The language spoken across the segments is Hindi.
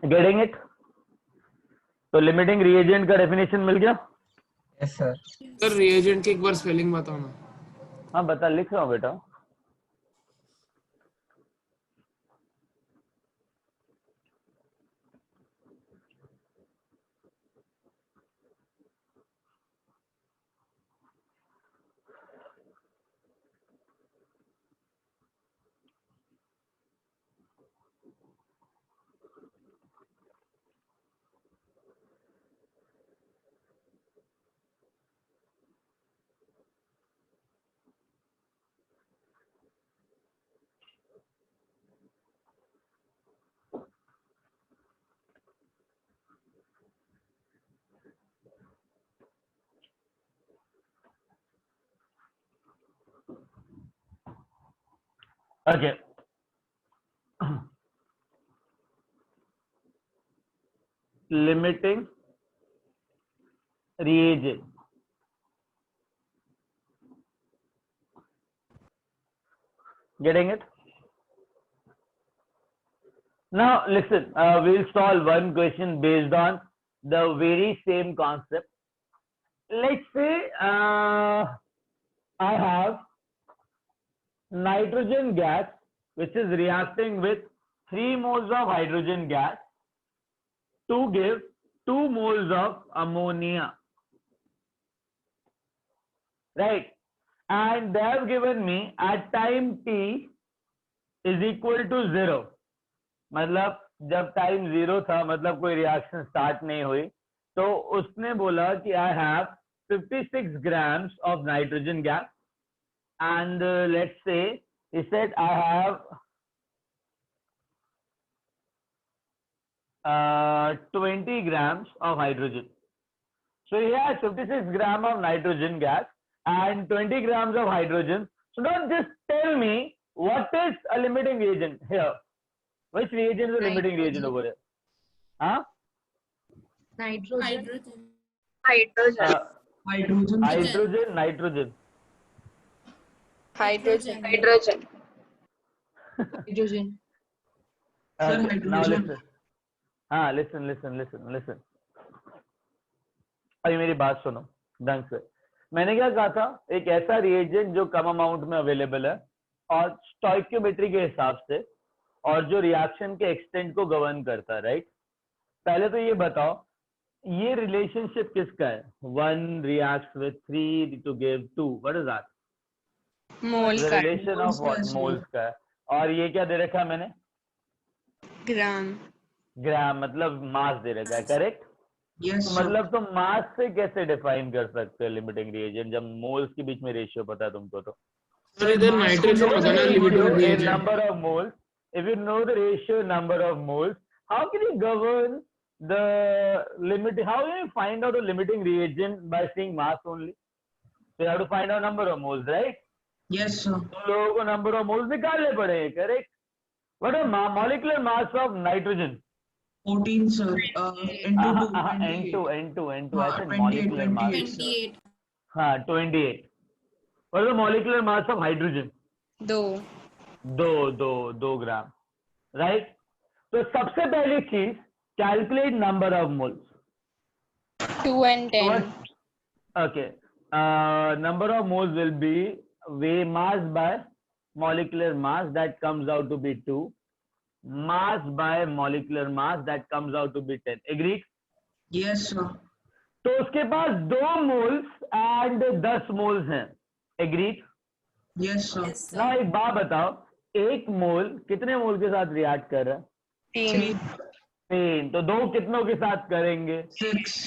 Getting it? तो लिमिटिंग रिएजेंट का डेफिनेशन मिल गया? Yes sir. सर रिएजेंट की एक बार स्पेलिंग बताओ ना। हाँ बता, लिख रहा हूँ बेटा। Okay, limiting reagent. Getting it? Now listen, we'll solve one question based on the very same concept. Let's say I have nitrogen gas which is reacting with 3 moles of hydrogen gas to give 2 moles of ammonia, right? And they have given me at time t is equal to 0. मतलब जब टाइम 0 था, मतलब कोई रिएक्शन स्टार्ट नहीं हुई, तो उसने बोला कि I have 56 grams of nitrogen gas and let's say he said I have 20 grams of hydrogen. So he has 56 grams of nitrogen gas and 20 grams of hydrogen. So now just tell me what is a limiting reagent here. Which reagent is a limiting reagent over here? Huh? Nitrogen. Uh, hydrogen hydrogen, nitrogen. Hydrogen. Hydrogen. Hydrogen. Sir, Okay, now hydrogen. listen. हाँ listen. अभी मेरी बात सुनो ढंग से। मैंने क्या कहा था, एक ऐसा रिएजेंट जो कम अमाउंट में अवेलेबल है और स्टोइकियोमेट्री के हिसाब से और जो रिएक्शन के एक्सटेंट को गवर्न करता है, राइट? पहले तो ये बताओ ये रिलेशनशिप किसका है? 1 reacts with 3 to give 2. What is that? Mole The का. relation of what? Moles का है। और ये क्या दे रखा है मैंने? Gram. ग्राम, मतलब मास दे रखा है, करेक्ट? यस तो सर। मतलब तुम मास से कैसे डिफाइन कर सकते हो लिमिटिंग रिएजेंट जब मोल्स के बीच में रेशियो पता है तुमको? तो सर इधर नाइट्रोजन होगा ना limiting reagent. number of moles, if you know the ratio number of moles, how can you govern the limit? How can you find out a limiting reagent by seeing mass only? So you have to find out number of moles, right? Yes sir. तुम लोगों को number of moles निकालने पड़ेंगे, correct? What is molecular mass of nitrogen? 14 sir. into 2 N2 I said 28 molecular mass. 28. हाँ 28. What is the molecular mass of hydrogen? 2. 2 gram, right? तो सबसे पहली चीज calculate number of moles. 2 and 10. Okay, number of moles will be mass by molecular mass, that comes out to be 2. Mass by molecular mass, that comes out to be 10. Agreed? Yes sir. तो उसके पास 2 मोल्स एंड 10 मोल्स हैं। एग्रीड? Yes sir. ना एक बात बताओ, एक मोल कितने मोल के साथ रिएक्ट कर रहा है? 3. 3। तो 2 कितनों के साथ करेंगे? 6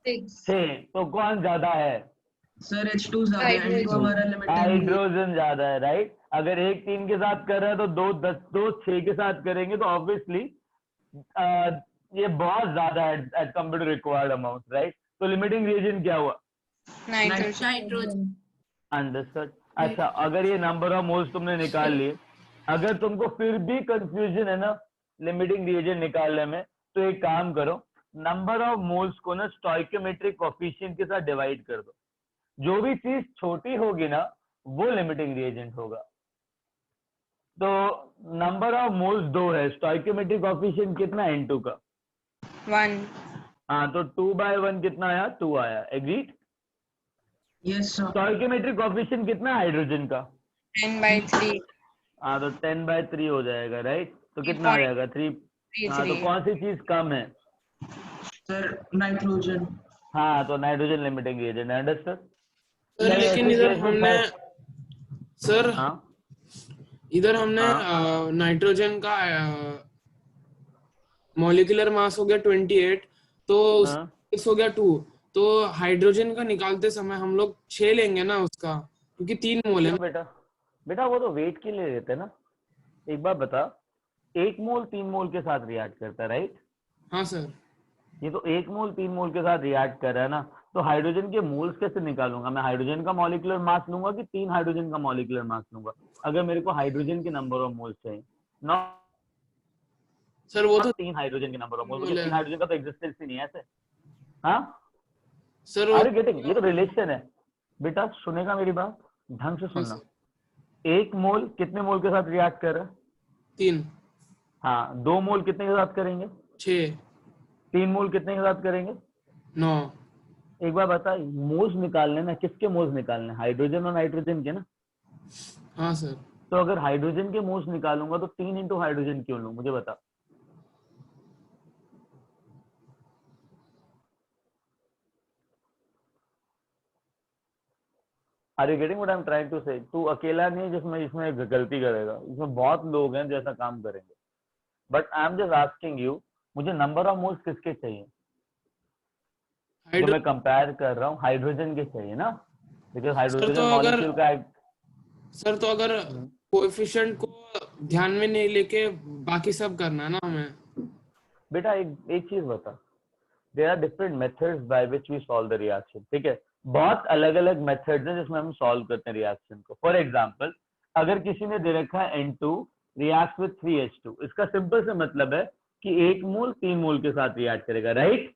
6। तो कौन ज्यादा है? सर। H2 ज्यादा है। N2 हमारा लिमिटिंग। हाइड्रोजन ज्यादा है, राइट? अगर एक 3 के साथ कर रहा है तो 2 6 के साथ करेंगे तो ऑब्वियसली ये बहुत ज्यादा है at compare to required amount, right? तो लिमिटिंग रिएजेंट क्या हुआ? Nitrogen. अंडरस्टूड। अच्छा, अगर ये नंबर ऑफ मोल्स तुमने निकाल लिए, अगर तुमको फिर भी कंफ्यूजन है ना लिमिटिंग रिएजेंट निकालने में, तो एक काम करो, नंबर ऑफ मोल्स को ना स्टोइकियोमेट्रिक कोएफिशिएंट के साथ डिवाइड कर दो। जो भी चीज छोटी होगी ना वो लिमिटिंग रिएजेंट होगा। तो नंबर ऑफ मोल्स 2 है, स्टोइकियोमेट्रिक कोएफिशिएंट कितना है? N2 का 1. हाँ, तो 2/1 कितना आया? 2 आया। Agreed? Yes, sir. Stoichiometric coefficient कितना है हाइड्रोजन का? 10/3. हाँ, तो 10/3 हो जाएगा, राइट? तो कितना आ जाएगा? 3। हाँ, तो 3.33. कौन सी चीज कम है? Sir, nitrogen. हाँ, तो nitrogen limiting agent. Understood? Sir लेकिन इधर हमने सर हाँ इधर हमने हाँ नाइट्रोजन का मॉलिक्यूलर मास हो गया 28, तो हाँ। 6 हो गया 2, तो हाइड्रोजन का निकालते समय हम लोग 6 लेंगे ना उसका, क्योंकि 3 मोल है क्यों ना। बेटा? बेटा वो तो वेट के लिए लेते हैं ना। एक बार बता, 1 मोल 3 मोल के साथ रिएक्ट करता है, राइट? हाँ सर। ये तो 1 मोल 3 मोल के साथ रिएक्ट कर रहा है ना, तो हाइड्रोजन के मोल्स कैसे निकालूंगा? मैं हाइड्रोजन का मॉलिक्यूलर मास लूंगा कि 3 हाइड्रोजन का मॉलिक्यूलर मास लूंगा, अगर मेरे को हाइड्रोजन के नंबर ऑफ मोल्स चाहिए? नॉट सर वो तो 3 हाइड्रोजन के नंबर ऑफ मोल्स, मोल क्योंकि है 3 हाइड्रोजन का तो एग्जिस्टेंस ही नहीं है ऐसे। हाँ, सर। वो आर यू गेटिंग? ये तो रिलेशन है बेटा। सुनेगा मेरी बात? ढंग से हाँ सुनना। सर। 1 मोल कितने मोल के साथ रिएक्ट कर रहा है? 3 हाँ, 2 मोल कितने के साथ करेंगे? 6 3 मोल कितने के साथ करेंगे? 9। एक बार बता, मोल्स निकालने ना, किसके मोल्स निकालने? हाइड्रोजन और नाइट्रोजन के ना। हाँ सर। तो अगर हाइड्रोजन के मोल्स निकालूंगा तो 3 इंटू हाइड्रोजन क्यों लूं? मुझे बता। Are you getting what I am trying to say? तू अकेला नहीं जिसमें इसमें गलती करेगा, इसमें बहुत लोग हैं जो ऐसा काम करेंगे। But I am just asking you, मुझे नंबर ऑफ मोल्स किसके चाहिए? जो मैं कंपेयर कर रहा हूँ हाइड्रोजन के चाहिए ना, बिकॉज हाइड्रोजन मॉलिक्यूल का सर तो अगर कोएफिशिएंट को ध्यान में नहीं लेके बाकी सब करना है ना हमें। बेटा एक चीज बता, there are different methods by which we solve the reaction. ठीक है, बहुत अलग अलग मेथड्स हैं जिसमें हम सॉल्व करते हैं रिएक्शन को। फॉर एग्जांपल, अगर किसी ने दे रखा है N2 रिएक्ट विद 3H2, इसका सिंपल से मतलब है कि 1 मोल 3 मोल के साथ रिएक्ट करेगा, राइट?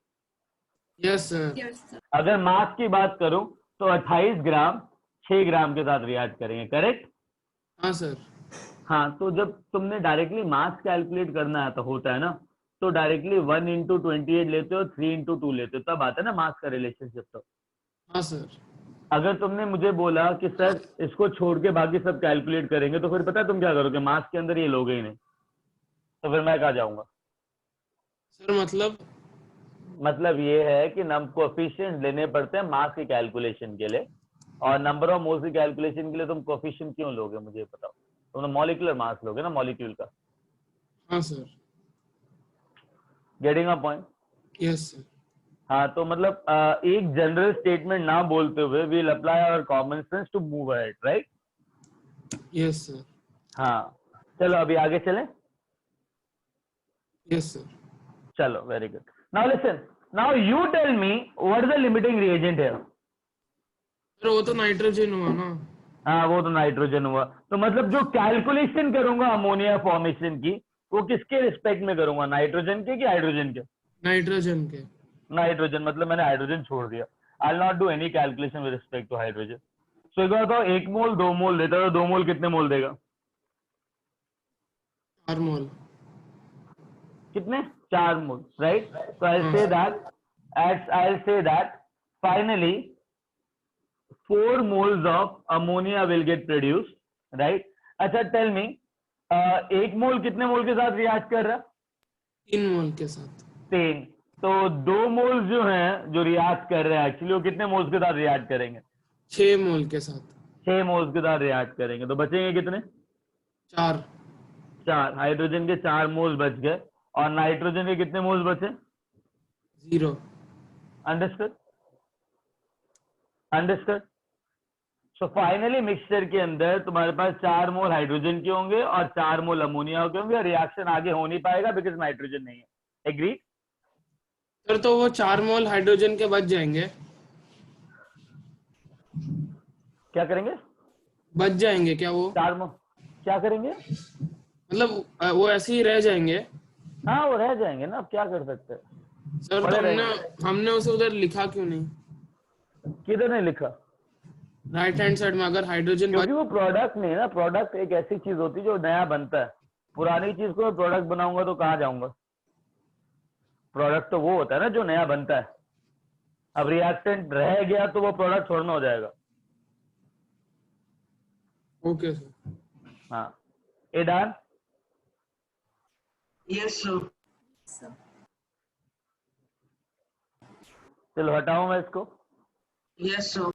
Yes sir. अगर मास की बात करूं तो 28 ग्राम 6 ग्राम के साथ रिएक्ट करेंगे, करेक्ट? हाँ सर। हाँ, तो जब तुमने डायरेक्टली मास कैलकुलेट करना है तो होता है ना, तो डायरेक्टली 1 इंटू 28 लेते हो, 3 इंटू 2 लेते हो, तब आता है ना मास का रिलेशनशिप। तो हाँ सर। अगर तुमने मुझे बोला कि सर इसको छोड़ के बाकी सब कैलकुलेट करेंगे, तो फिर पता है तुम क्या करोगे? मास के अंदर ये लोगे ही नहीं, तो फिर मैं कहाँ जाऊंगा? सर मतलब ये है कि नंबर कोएफिशिएंट लेने पड़ते हैं मास की कैलकुलेशन के लिए, और नंबर ऑफ मोल्स की कैलकुलेशन के लिए तुम कोएफिशिएंट क्यों लोगे? मुझे बताओ। तुम मॉलिक्यूलर मास लोगे ना, मॉलिक्यूल का। हाँ sir. Getting a point? Yes sir. हाँ, तो मतलब एक जनरल स्टेटमेंट ना बोलते हुए we will apply our common sense to move ahead, right? Yes sir. हाँ, चलो अभी आगे चलें। Yes sir. चलो, very good. Now listen, now you tell me what is the limiting reagent here? Sir वो तो नाइट्रोजन हुआ ना। हाँ, वो तो नाइट्रोजन हुआ। तो मतलब जो कैलकुलेशन करूंगा अमोनिया फॉर्मेशन की, वो किसके रिस्पेक्ट में करूंगा? नाइट्रोजन के कि हाइड्रोजन के? नाइट्रोजन के। नाइट्रोजन, मतलब मैंने हाइड्रोजन छोड़ दिया। I will not do any calculation with respect to hydrogen. So एक बार बताओ, 1 मोल 2 मोल देता है, तो 2 मोल कितने मोल देगा? 4 मोल। कितने? 4 मोल, right? So I'll say that finally 4 moles of ammonia will get produced, right? अच्छा, tell me, 1 मोल कितने मोल के साथ रिएक्ट कर रहा है? 3 मोल के साथ। 3। तो 2 मोल जो हैं जो रिएक्ट कर रहे हैं, एक्चुअली वो कितने मोल्स के साथ रिएक्ट करेंगे? 6 मोल के साथ। 6 मोल्स के साथ रिएक्ट करेंगे, तो बचेंगे कितने? 4। 4। हाइड्रोजन के 4 मोल्स बच गए, और नाइट्रोजन के कितने मोल्स बचे? 0। Understood? Understood? So finally mixture के अंदर तुम्हारे पास 4 मोल हाइड्रोजन के होंगे और 4 मोल अमोनिया के होंगे, और रिएक्शन आगे हो नहीं पाएगा बिकॉज नाइट्रोजन नहीं है। एग्री? सर तो वो 4 मोल हाइड्रोजन के बच जाएंगे। क्या करेंगे? बच जाएंगे क्या वो? 4 मोल क्या करेंगे? मतलब वो ऐसे ही रह जाएंगे। हाँ, वो रह जाएंगे ना, अब क्या कर सकते हैं। सर तो हमने उसे उधर लिखा क्यों नहीं? किधर नहीं लिखा? राइट हैंड साइड में अगर हाइड्रोजन क्योंकि वो प्रोडक्ट नहीं है ना। प्रोडक्ट एक ऐसी चीज होती है जो नया बनता है। पुरानी चीज को मैं प्रोडक्ट बनाऊंगा तो कहाँ जाऊंगा? प्रोडक्ट तो वो होता है ना जो नया बनता है। अब रिएक्टेंट रह गया तो वो प्रोडक्ट छोड़ना हो जाएगा। Okay sir. हाँ, ए डन? Yes, sir. चलो हटाऊं मैं इसको। Yes, sir.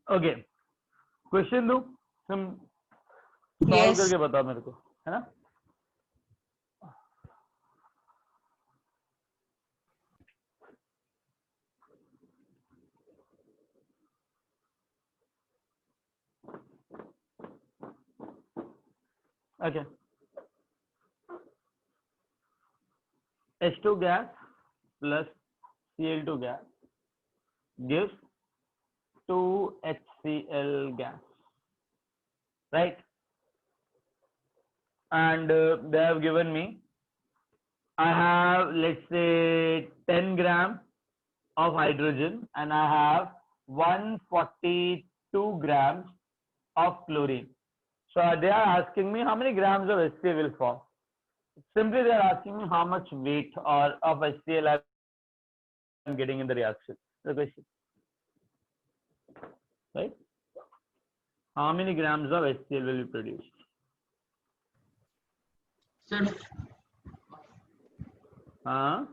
ओके, क्वेश्चन दो, तुम सॉल्व Yes. करके बताओ मेरे को, है ना? Okay, H2 gas plus Cl2 gas gives 2 HCl gas, right? And they have given me, I have, let's say, 10 gram of hydrogen and I have 142 grams of chlorine. So they are asking me how many grams of HCl will form. Simply they are asking me how much weight or of HCl I am getting in the reaction. The question, right? How many grams of HCl will be produced? Sir, हाँ,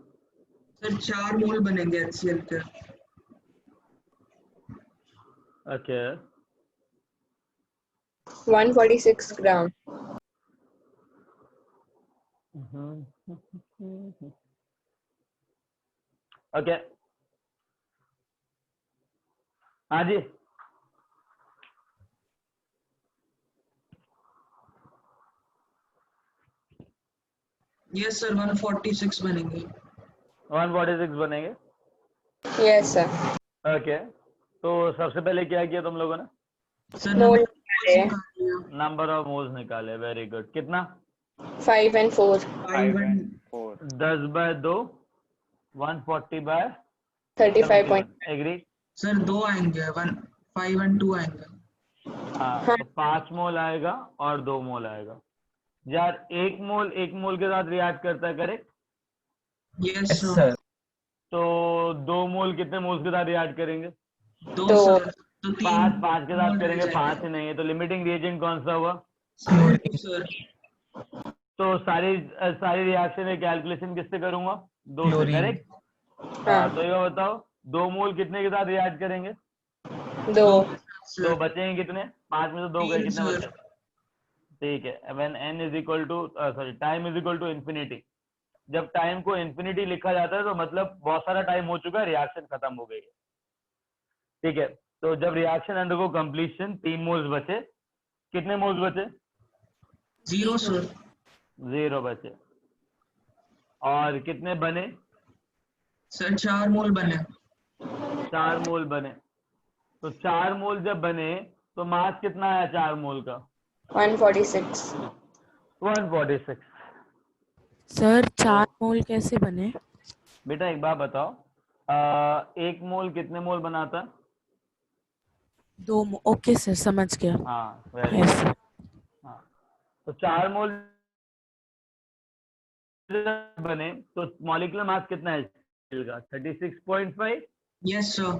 sir 4 मोल बनेंगे HCl के। okay. 146 gram. Okay. हाँ जी, Yes, sir. 146 बनेंगे। 146 बनेंगे। Yes, sir. ओके, तो सबसे पहले क्या किया तुम लोगों ने? Sir, Mole नंबर निकाले। निकाल लिया। नंबर ऑफ मोल्स निकाले, वेरी गुड। कितना? 5 and 4. 5 and 10 by 2 140 by 35. Agree? sir 2 आएंगे, 5 and 2 आएंगे। हाँ, तो 5 मोल आएगा और 2 मोल आएगा। यार एक मोल के साथ रिएक्ट करता है, करेक्ट? Yes, sir. तो 2 मोल कितने मोल्स के साथ रिएक्ट करेंगे? 2 तो sir, तो 3 5 के साथ करेंगे, 5 ही नहीं है, तो लिमिटिंग रिएजेंट कौन सा हुआ? sir। तो सारी रिएक्शन में कैलकुलेशन किससे करूंगा? 2 से, करेक्ट? हाँ, तो ये बताओ 2 मोल कितने के साथ रिएक्ट करेंगे? 2. तो बचेंगे कितने? 5 में से 2 गए, 3 कितने sir। बचे? ठीक है, when n is equal to time is equal to infinity, जब टाइम को इंफिनिटी लिखा जाता है तो मतलब बहुत सारा टाइम हो चुका है, रिएक्शन खत्म हो गई है। ठीक है, तो जब रिएक्शन अंडरगो कंप्लीशन 3 मोल्स बचे, कितने मोल्स बचे? 0 sir। 0 बचे। और कितने बने? सर 4 मोल बने। 4 मोल बने। तो 4 मोल जब बने तो मास कितना आया 4 मोल का? 146. 146। सर 4 मोल कैसे बने? बेटा एक बात बताओ, 1 मोल कितने मोल बनाता है? 2 ओके सर, समझ गया। हाँ, वेरी यस गुड। सर। हाँ, तो 4 मोल जब बने तो मॉलिक्यूलर मास कितना है इसका? 36.5। Yes sir.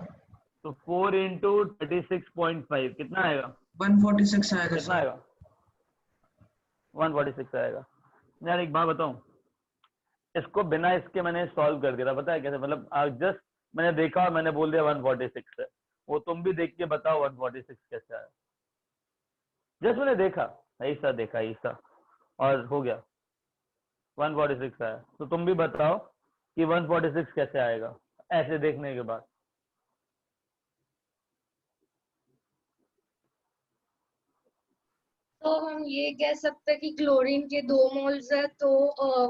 तो 4 into 36.5 कितना आएगा? 146 आएगा कितना सर। आएगा? 146 आएगा। यार एक बात बताऊं, इसको बिना इसके मैंने सॉल्व कर दिया था, पता है कैसे? मतलब जस्ट मैंने देखा और मैंने बोल दिया 146 है। वो तुम भी देख के बताओ 146 कैसे आया। जस्ट मैंने देखा, ऐसा देखा ऐसा, और हो गया 146 आया। तो तुम भी बताओ कि 146 कैसे आएगा ऐसे देखने के बाद। तो हम ये कह सकते हैं कि क्लोरीन के 2 मोल्स है, तो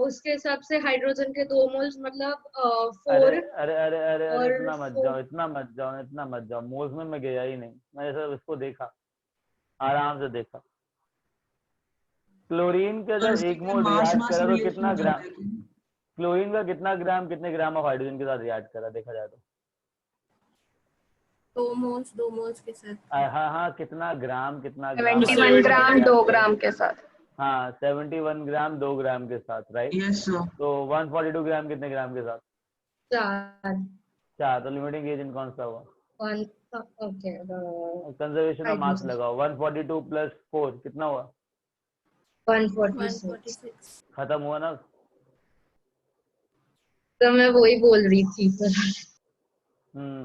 उसके हिसाब से हाइड्रोजन के 2 मोल्स मतलब अरे 4 अरे अरे अरे अरे, और इतना मत 4। जाओ, इतना मत जाओ, इतना मत जाओ। मोल्स में मैं गया ही नहीं, मैंने सिर्फ इसको देखा, आराम से देखा। क्लोरीन का सर जब इसके एक क्या मोल मास रिएक्ट मास करा तो रिलेशन कितना हो ग्राम, जाता है क्या? क्लोरीन का कितना ग्राम कितने ग्राम ऑफ हाइड्रोजन के साथ रिएक्ट करा देखा जाए तो? 2 मोल्स के साथ हाँ हाँ, कितना ग्राम कितना ग्राम 71 हाइड्रोजन के साथ ग्राम react 2 करा? ग्राम के साथ। हाँ 71 ग्राम 2 ग्राम के साथ, राइट। Yes sir. तो 142 ग्राम कितने ग्राम के साथ? 4 4। तो लिमिटिंग एजेंट कौन सा हुआ? 1। Okay, conservation of mass hydrogen लगाओ। 142 प्लस 4 कितना हुआ? 146। 146। खत्म हुआ ना? तो मैं वही बोल रही थी पर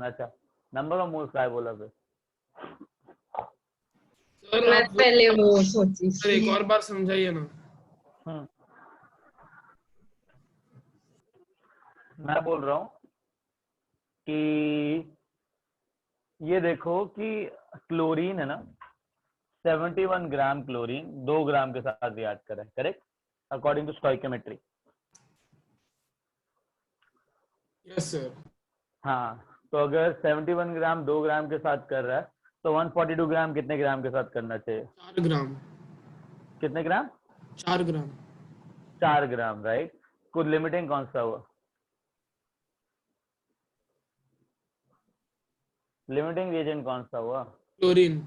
अच्छा। नंबर ऑफ मोल्स का है बोला फिर? सर मैं आप पहले वो सोची सर एक और बार समझाइए ना। हम्म, मैं बोल रहा हूँ कि ये देखो कि क्लोरीन है ना, 71 ग्राम क्लोरीन 2 ग्राम के साथ रिएक्ट करे, correct, according to stoichiometry. Yes sir. हाँ, तो अगर 71 ग्राम 2 ग्राम के साथ कर रहा है तो 142 ग्राम कितने ग्राम के साथ करना चाहिए? 4 ग्राम। कितने ग्राम? 4 ग्राम। 4 ग्राम, राइट। कुछ लिमिटिंग कौन सा हुआ? लिमिटिंग एजेंट कौन सा हुआ? क्लोरीन।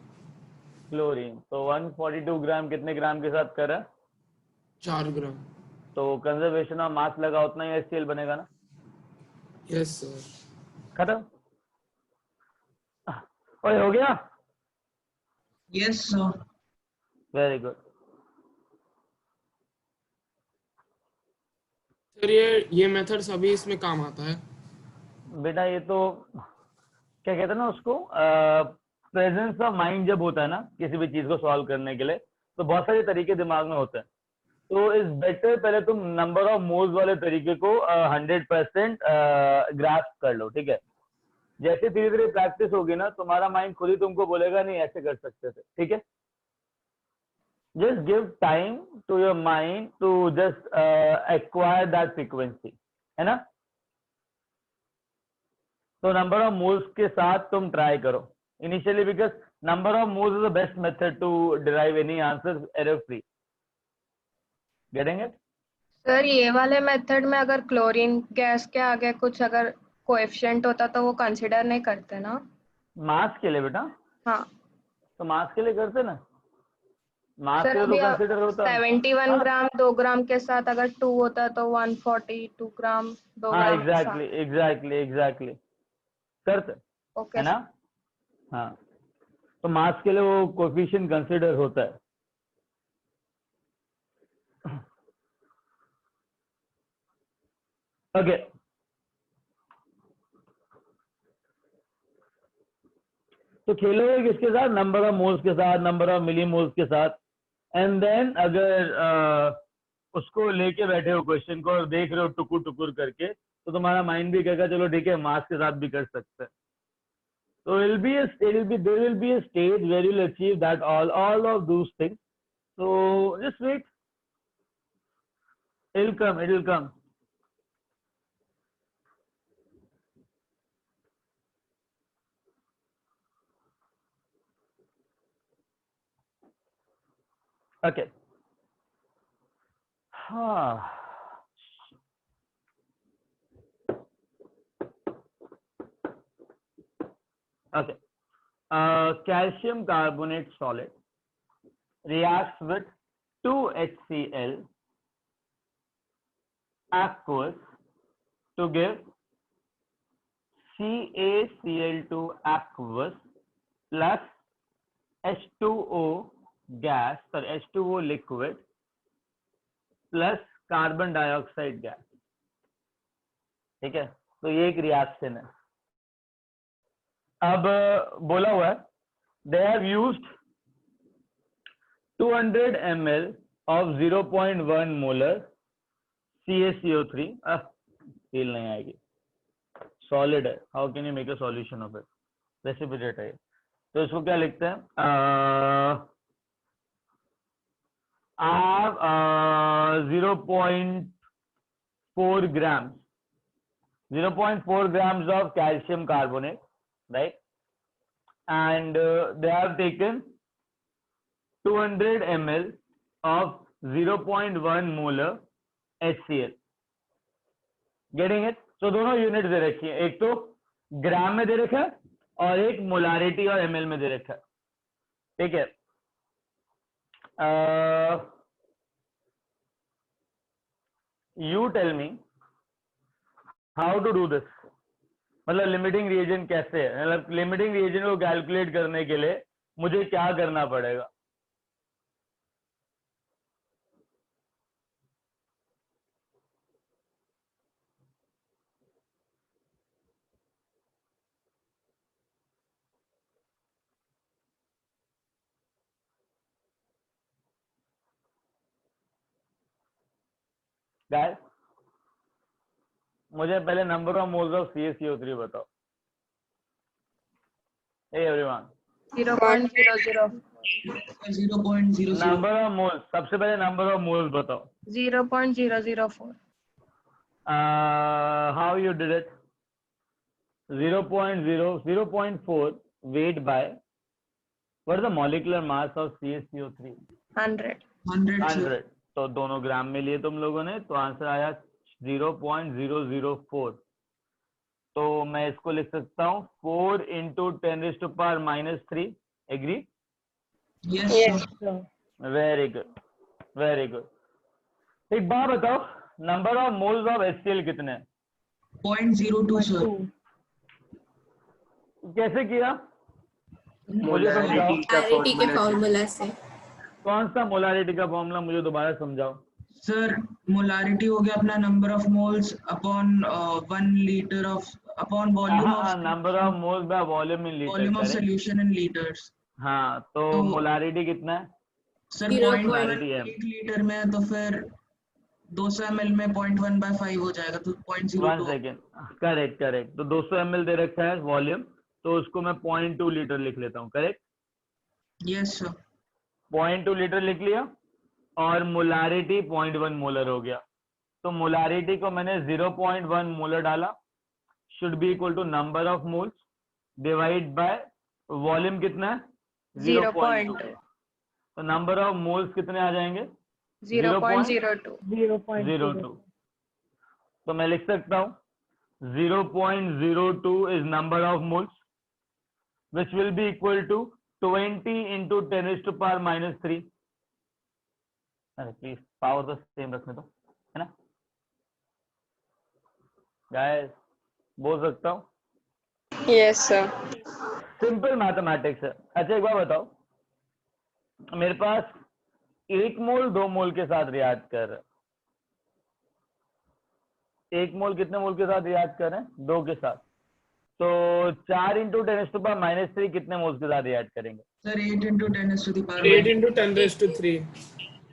क्लोरीन। तो 142 ग्राम कितने ग्राम के साथ कर रहा है? 4 ग्राम। तो कंजर्वेशन ऑफ मास लगा उतना ही HCl बनेगा ना? Yes sir. खत्म। ओए हो गया? Yes sir. Very good. Sir ये मेथड सभी इसमें काम आता है? बेटा ये तो क्या कहते हैं ना उसको, प्रेजेंस ऑफ माइंड जब होता है ना किसी भी चीज को सॉल्व करने के लिए, तो बहुत सारे तरीके दिमाग में होते हैं। तो इस बेटर पहले तुम नंबर ऑफ मोल्स वाले तरीके को 100% ग्रास्प कर लो, ठीक है। जैसे धीरे धीरे प्रैक्टिस होगी ना, तुम्हारा माइंड खुद ही तुमको बोलेगा नहीं ऐसे कर सकते थे, ठीक है। Just give time to your mind to just acquire that frequency, है ना। तो नंबर ऑफ मोल्स के साथ तुम ट्राई करो initially, because number of moles is the best method to derive any answer error free. Getting it? Sir ये वाले मेथड में अगर क्लोरीन गैस के आगे कुछ अगर कोएफिशिएंट होता तो वो कंसिडर नहीं करते ना? मास के लिए बेटा? हाँ तो मास के लिए करते ना, मास सर, के लिए अभी तो कंसिडर होता। 71 हाँ ग्राम 2 ग्राम के साथ अगर 2 होता तो 142 ग्राम 2 हाँ, ग्राम के साथ। एग्जैक्टली करते, ओके है ना। हाँ, तो मास के लिए वो कोफिशिएंट कंसिडर होता है। ओके, तो खेलोगे किसके साथ? नंबर ऑफ मोल्स के साथ, नंबर ऑफ मिली मोल्स के साथ। एंड देन अगर उसको लेके बैठे हो क्वेश्चन को और देख रहे हो टुकुर टुकुर करके, तो तुम्हारा माइंड भी कहेगा चलो ठीक है मास के साथ भी कर सकते हैं। So there will be a stage where you'll achieve that all of those things. So just wait. It'll come. It will come. Okay. Okay. Calcium carbonate solid reacts with 2HCl aqueous to give CaCl2 aqueous plus H2O gas or H2O liquid plus carbon dioxide gas. ठीक है, तो ये एक रिएक्शन है। अब बोला हुआ है they have used 200 ml of 0.1 molar CaCO3 feel नहीं आएगी, सॉलिड है, how can you make a solution of it, precipitate है, तो इसको क्या लिखते हैं, आप 0.4 grams of calcium carbonate, right, and they have taken 200 ml of 0.1 molar HCl, getting it? So दोनों यूनिट दे रखी है, एक तो ग्राम में दे रखा है और एक मोलारिटी और ml में दे रखा है। ठीक है, you tell me how to do this, मतलब लिमिटिंग रिएजेंट कैसे है, मतलब लिमिटिंग रिएजेंट को कैलकुलेट करने के लिए मुझे क्या करना पड़ेगा। गाइस मुझे पहले number of moles of CaCO3 बताओ। Hey everyone, 0.00 number of moles, सबसे पहले नंबर ऑफ मोल्स बताओ। 0.004 how you did it? 0.4 weight by what is the molecular mass of CaCO3? 100 100 तो दोनों ग्राम में लिए तुम लोगों ने, तो आंसर आया 0.004। तो मैं इसको लिख सकता हूँ 4 into 10⁻⁻3। Agree? yes sir very good, very good. एक बात बताओ, number of moles of HCl कितने हैं? 0.02 sir कैसे किया मुझे समझाओ। मोलारिटी के फॉर्मूला से। कौन सा मोलारिटी का फॉर्मूला, मुझे दोबारा समझाओ। सर मोलारिटी हो गया अपना number of moles upon 1 litre of upon volume of number of moles by volume in volume of litre. Solution in litres. हाँ, तो मोलारिटी कितना है? सर 0.1 1 लीटर में है, तो फिर 200 ml में 0.1/5 हो जाएगा, तो 1 0.02 सेकेंड, करेक्ट करेक्ट। तो 200 ml दे रखा है वॉल्यूम, तो उसको मैं 0.2 लीटर लिख लेता हूँ, करेक्ट? यस सर 0.2 लीटर लिख लिया और मोलारिटी 0.1 मोलर हो गया। तो मोलारिटी को मैंने 0.1 मोलर डाला, should be equal to number of moles divide by volume कितना है? 0.2। तो नंबर ऑफ मोल्स कितने आ जाएंगे? 0.02 तो मैं लिख सकता हूँ 0.02 is number of moles which will be equal to 20 into 10⁻⁻3। अरे प्लीज पावर तो सेम रखने दो, है ना गाइस? बोल सकता हूँ? Yes sir. सिंपल मैथमेटिक्स है। अच्छा एक बार बताओ, मेरे पास 1 मोल 2 मोल के साथ रिएक्ट कर रहा है। 1 मोल कितने मोल के साथ रिएक्ट कर रहे हैं? 2 के साथ। तो 4 into 10⁻³ कितने मोल्स के साथ रिएक्ट करेंगे? सर 8 into 10⁻³ 8 into 10⁻3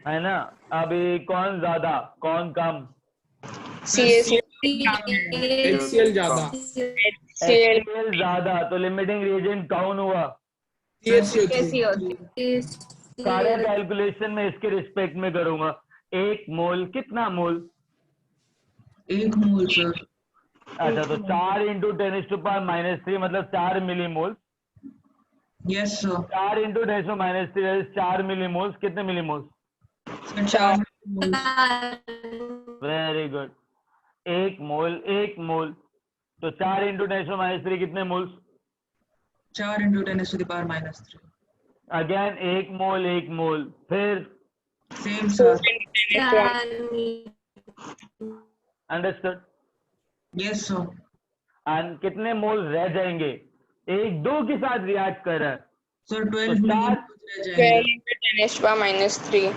है ना? अभी कौन ज्यादा कौन कम? HCl ज्यादा। HCl ज्यादा, तो लिमिटिंग रिएजेंट कौन हुआ? CaCO3 सारे कैलकुलेशन में इसके रिस्पेक्ट में करूंगा। 1 मोल कितना मोल? 1 मोल सर। अच्छा, तो 4 into 10⁻³ मतलब 4 millimole. Yes sir 4 into 10⁻³ 4 millimoles. कितने millimoles? 4 mole. Very good. 1 mole तो 4 into 10⁻³ कितने मोल्स? 4 into 10⁻³ अगेन 1 मोल फिर same sir. Understood? Yes sir and कितने मोल्स रह जाएंगे, एक दो के साथ रिएक्ट कर रहा है, सर तो 12 चार मोल्स रह जाएंगे। 12 × 10⁻³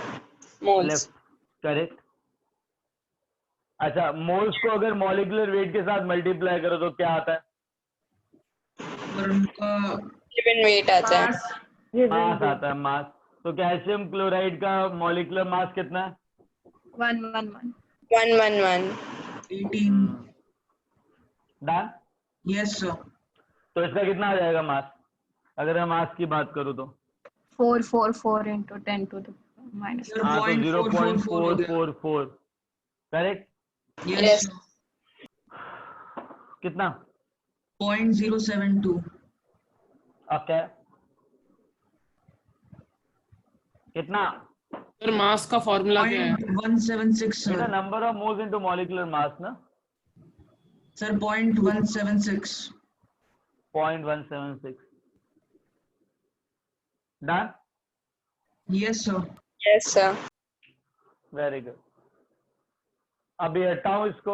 moles. Left correct. अच्छा, मोल्स को अगर मॉलिक्यूलर वेट के साथ मल्टीप्लाई करो तो क्या आता है? और उनका Given weight आता है. मास आता है, मास। तो कैल्शियम क्लोराइड का मॉलिक्यूलर मास कितना है? 111 111. 18। डन। Yes sir. तो इसका कितना आ जाएगा मास, अगर मैं मास की बात करूं तो? 444 into 10 to the minus sir हाँ, तो 0.444 हो गया। 0.444 करेक्ट। Yes Yes. सर। कितना? 0.072। ओके, कितना? सर मास का फॉर्मूला क्या है? 0.176 बेटा sir. Number of moles into molecular mass ना, sir 0.176। 0.176। Done. Yes sir. Yes sir. Very good. अभी हटाऊं इसको।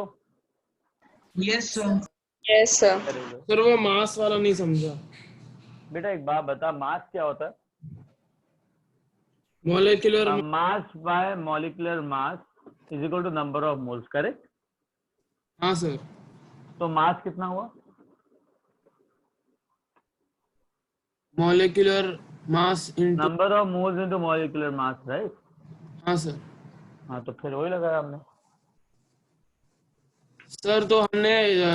Yes sir. Yes sir. Very good. Sir वो मास वाला नहीं समझा। बेटा एक बात बता, मास क्या होता है? Molecular mass by molecular mass is equal to number of moles, correct. हाँ सर। तो मास कितना हुआ? Molecular mass into, number of moles into molecular mass, right. हाँ सर। हाँ, तो फिर वही लगाया हमने। सर तो हमने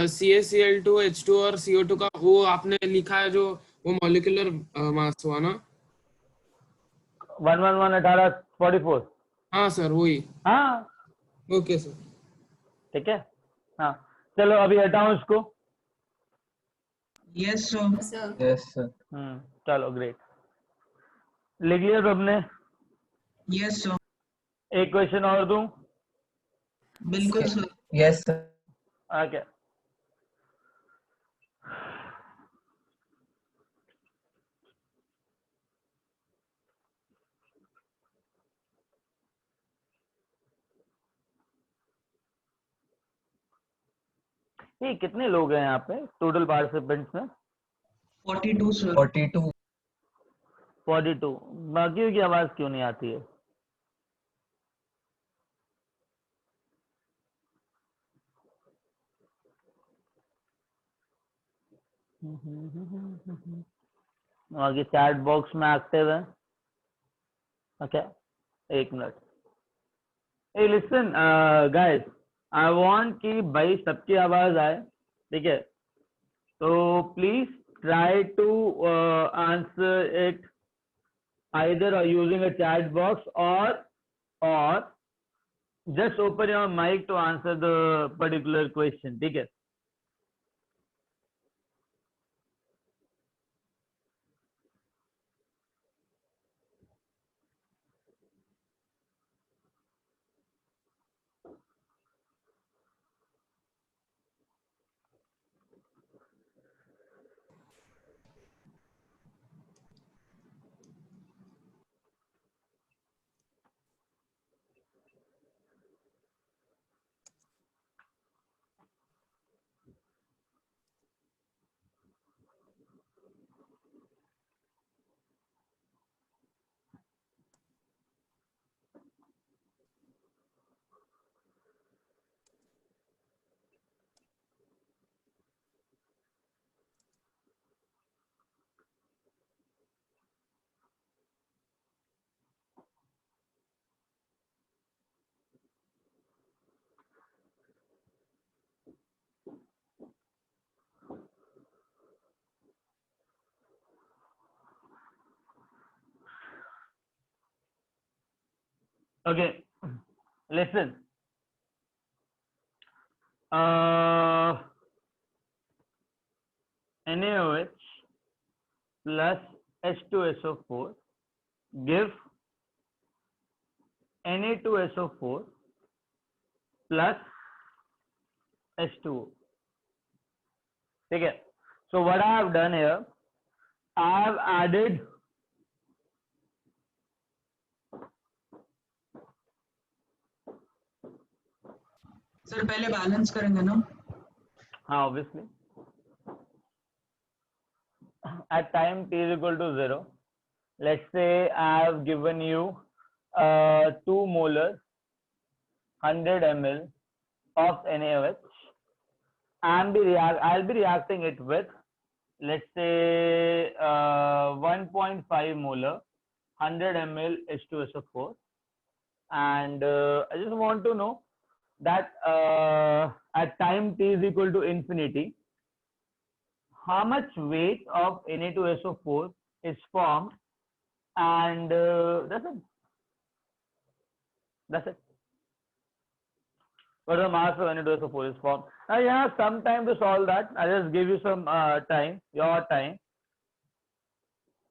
CaCl2 H2 और CO2 का वो आपने लिखा है जो वो मॉलिक्यूलर मास हुआ ना? 111 1844। हाँ सर वही। हाँ ओके सर। ठीक है। हाँ चलो अभी हटाओ इसको। Yes sir. Sir yes sir. चलो ग्रेट, लिख लिया सबने? Yes sir. एक क्वेश्चन और दूं? बिल्कुल सर। Yes sir. ओके। ये कितने लोग हैं यहाँ पे टोटल पार्टिसिपेंट्स में? 42 सर। 42। 42। बाकियों की आवाज क्यों नहीं आती है? बाकी चैट बॉक्स में एक्टिव है? ओके, एक minute. Ay listen guys, I want कि भाई सबकी आवाज आए, ठीक है? तो please try to answer it either using a chat box or just open your mic to answer the particular question, ठीक है? Okay, listen. NaOH plus H2SO4 give Na2SO4 plus H2O. ठीक है? So what I have done here, I have added sir पहले बैलेंस करेंगे ना? हाँ obviously at time t is equal to 0, let's say I have given you 2 molar 100 ml of NaOH. I'll be reacting it with, let's say 1.5 molar 100 ml H2SO4, and I just want to know that at time t is equal to infinity, how much weight of Na2SO4 is formed, and that's it. That's it. What the mass of Na2SO4 is formed. Now you have some time to solve that. I'll just give you some time, your time.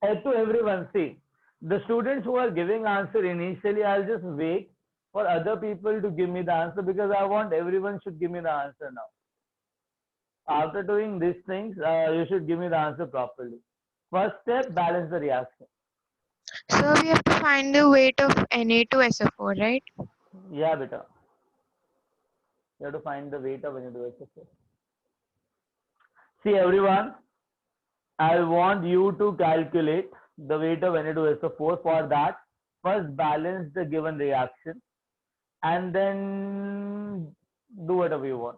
To everyone, see, the students who are giving answer initially, I'll just wait for other people to give me the answer, because I want everyone should give me the answer now. After doing these things, you should give me the answer properly. First step, balance the reaction. So we have to find the weight of Na2SO4, right? Yeah, beta. You have to find the weight of Na2SO4. See, everyone, I want you to calculate the weight of Na2SO4. For that, first balance the given reaction and then do whatever you want.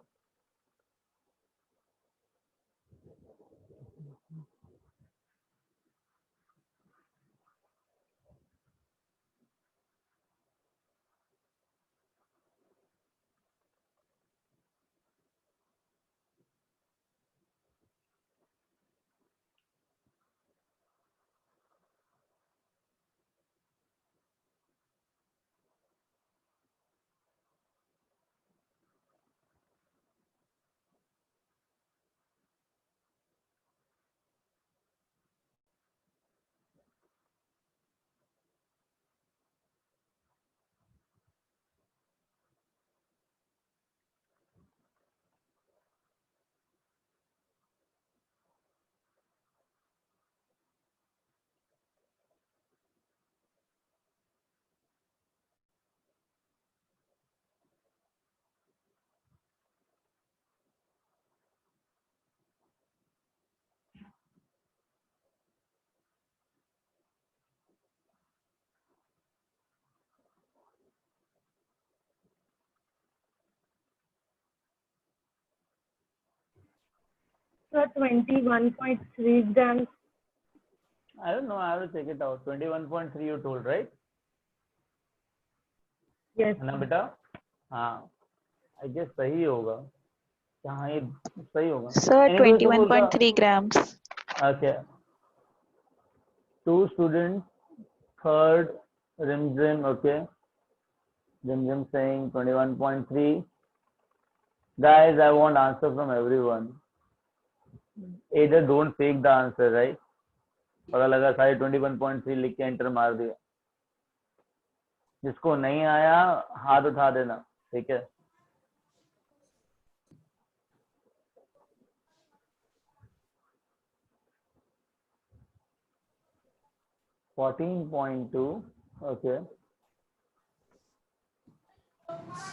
So 21.3 grams. I don't know. I have to check it out. 21.3 you told, right? Yes. है ना बेटा? हाँ. I guess सही होगा. हाँ, ये सही होगा. Sir, Na2SO4 का 21.3 grams. okay. 2 students, third Rimzim, okay. Rimzim saying 21.3. Guys, I want answer from everyone. Either don't fake the answer, right? पता लगा सारे 21.3 लिख के एंटर मार दिया. जिसको नहीं आया हाथ उठा देना, ठीक है? (14.2) okay.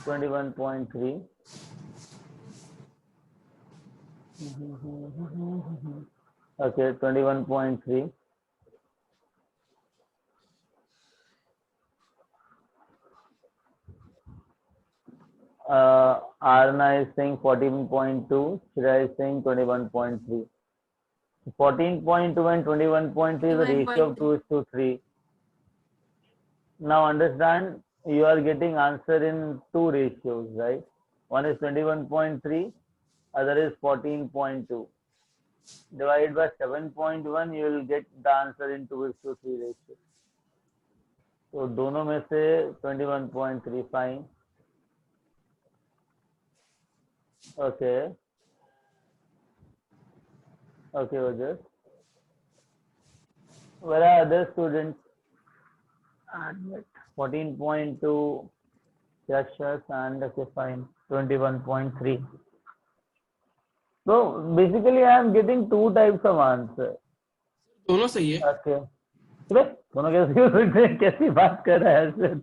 21.3. Okay, 21.3. Arna is saying 14.2. Shira is saying 21.3. 14.2 and 21.3 is a ratio of 2:3. Now understand, you are getting answer in 2 ratios, right? One is 21.3, other is 14.2. Divided by 7.1, you will get the answer in 2:3 ratio. So दोनों में से 21.3 fine. Okay. Okay, Ojas. Where are other students? 14.2. Yes, and okay, fine. 21.3. So basically, I am getting 2 types of answer. दोनों सही है. Okay. दोनों कैसी बात कर रहा है सर?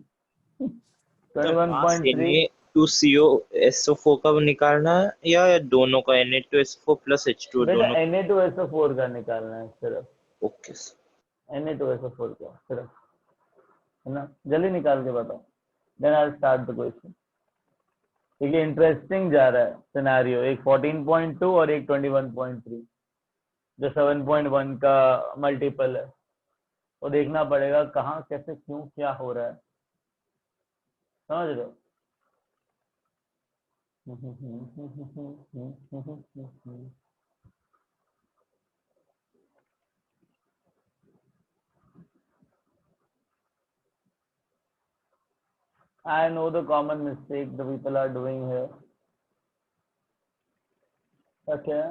21.3. H2SO4 का निकालना है या दोनों का Na2SO4 प्लस H2 बेटा दोनों? Na2SO4 का निकालना है सिर्फ, ओके सर। Na2SO4 का सिर्फ, है ना? जल्दी निकाल के बताओ, then I start the question. ठीक है, इंटरेस्टिंग जा रहा है सिनेरियो, एक 14.2 और एक 21.3 जो 7.1 का मल्टीपल है, वो देखना पड़ेगा कहाँ कैसे क्यों क्या हो रहा है, समझ रहे हो? I know the common mistake the people are doing here. Okay.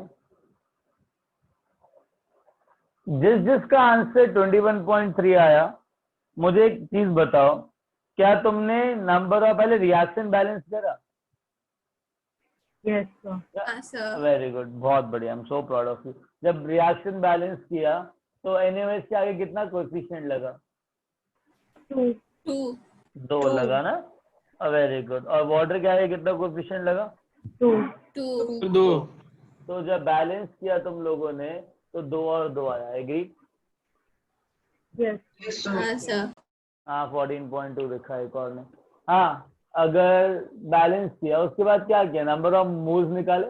जिसका आंसर 21.3 आया, मुझे एक चीज बताओ, क्या तुमने नंबर ऑफ पहले रिएक्शन बैलेंस करा? Yes, sir. sir. Very good, बहुत बढ़िया, I am so proud of you. जब रिएक्शन बैलेंस किया तो एनएओएच के आगे कितना कोएफिशिएंट लगा? 2. 2 लगा ना, वेरी गुड। और वाटर के आगे कितना कोएफिशिएंट लगा? 2. 2। तो जब बैलेंस किया तुम लोगों ने तो 2 और 2 आया, एग्री? Yes. sir. हाँ, 14.2 लिखा है एक और ने। हाँ, अगर बैलेंस किया उसके बाद क्या किया? नंबर ऑफ मोल्स निकाले,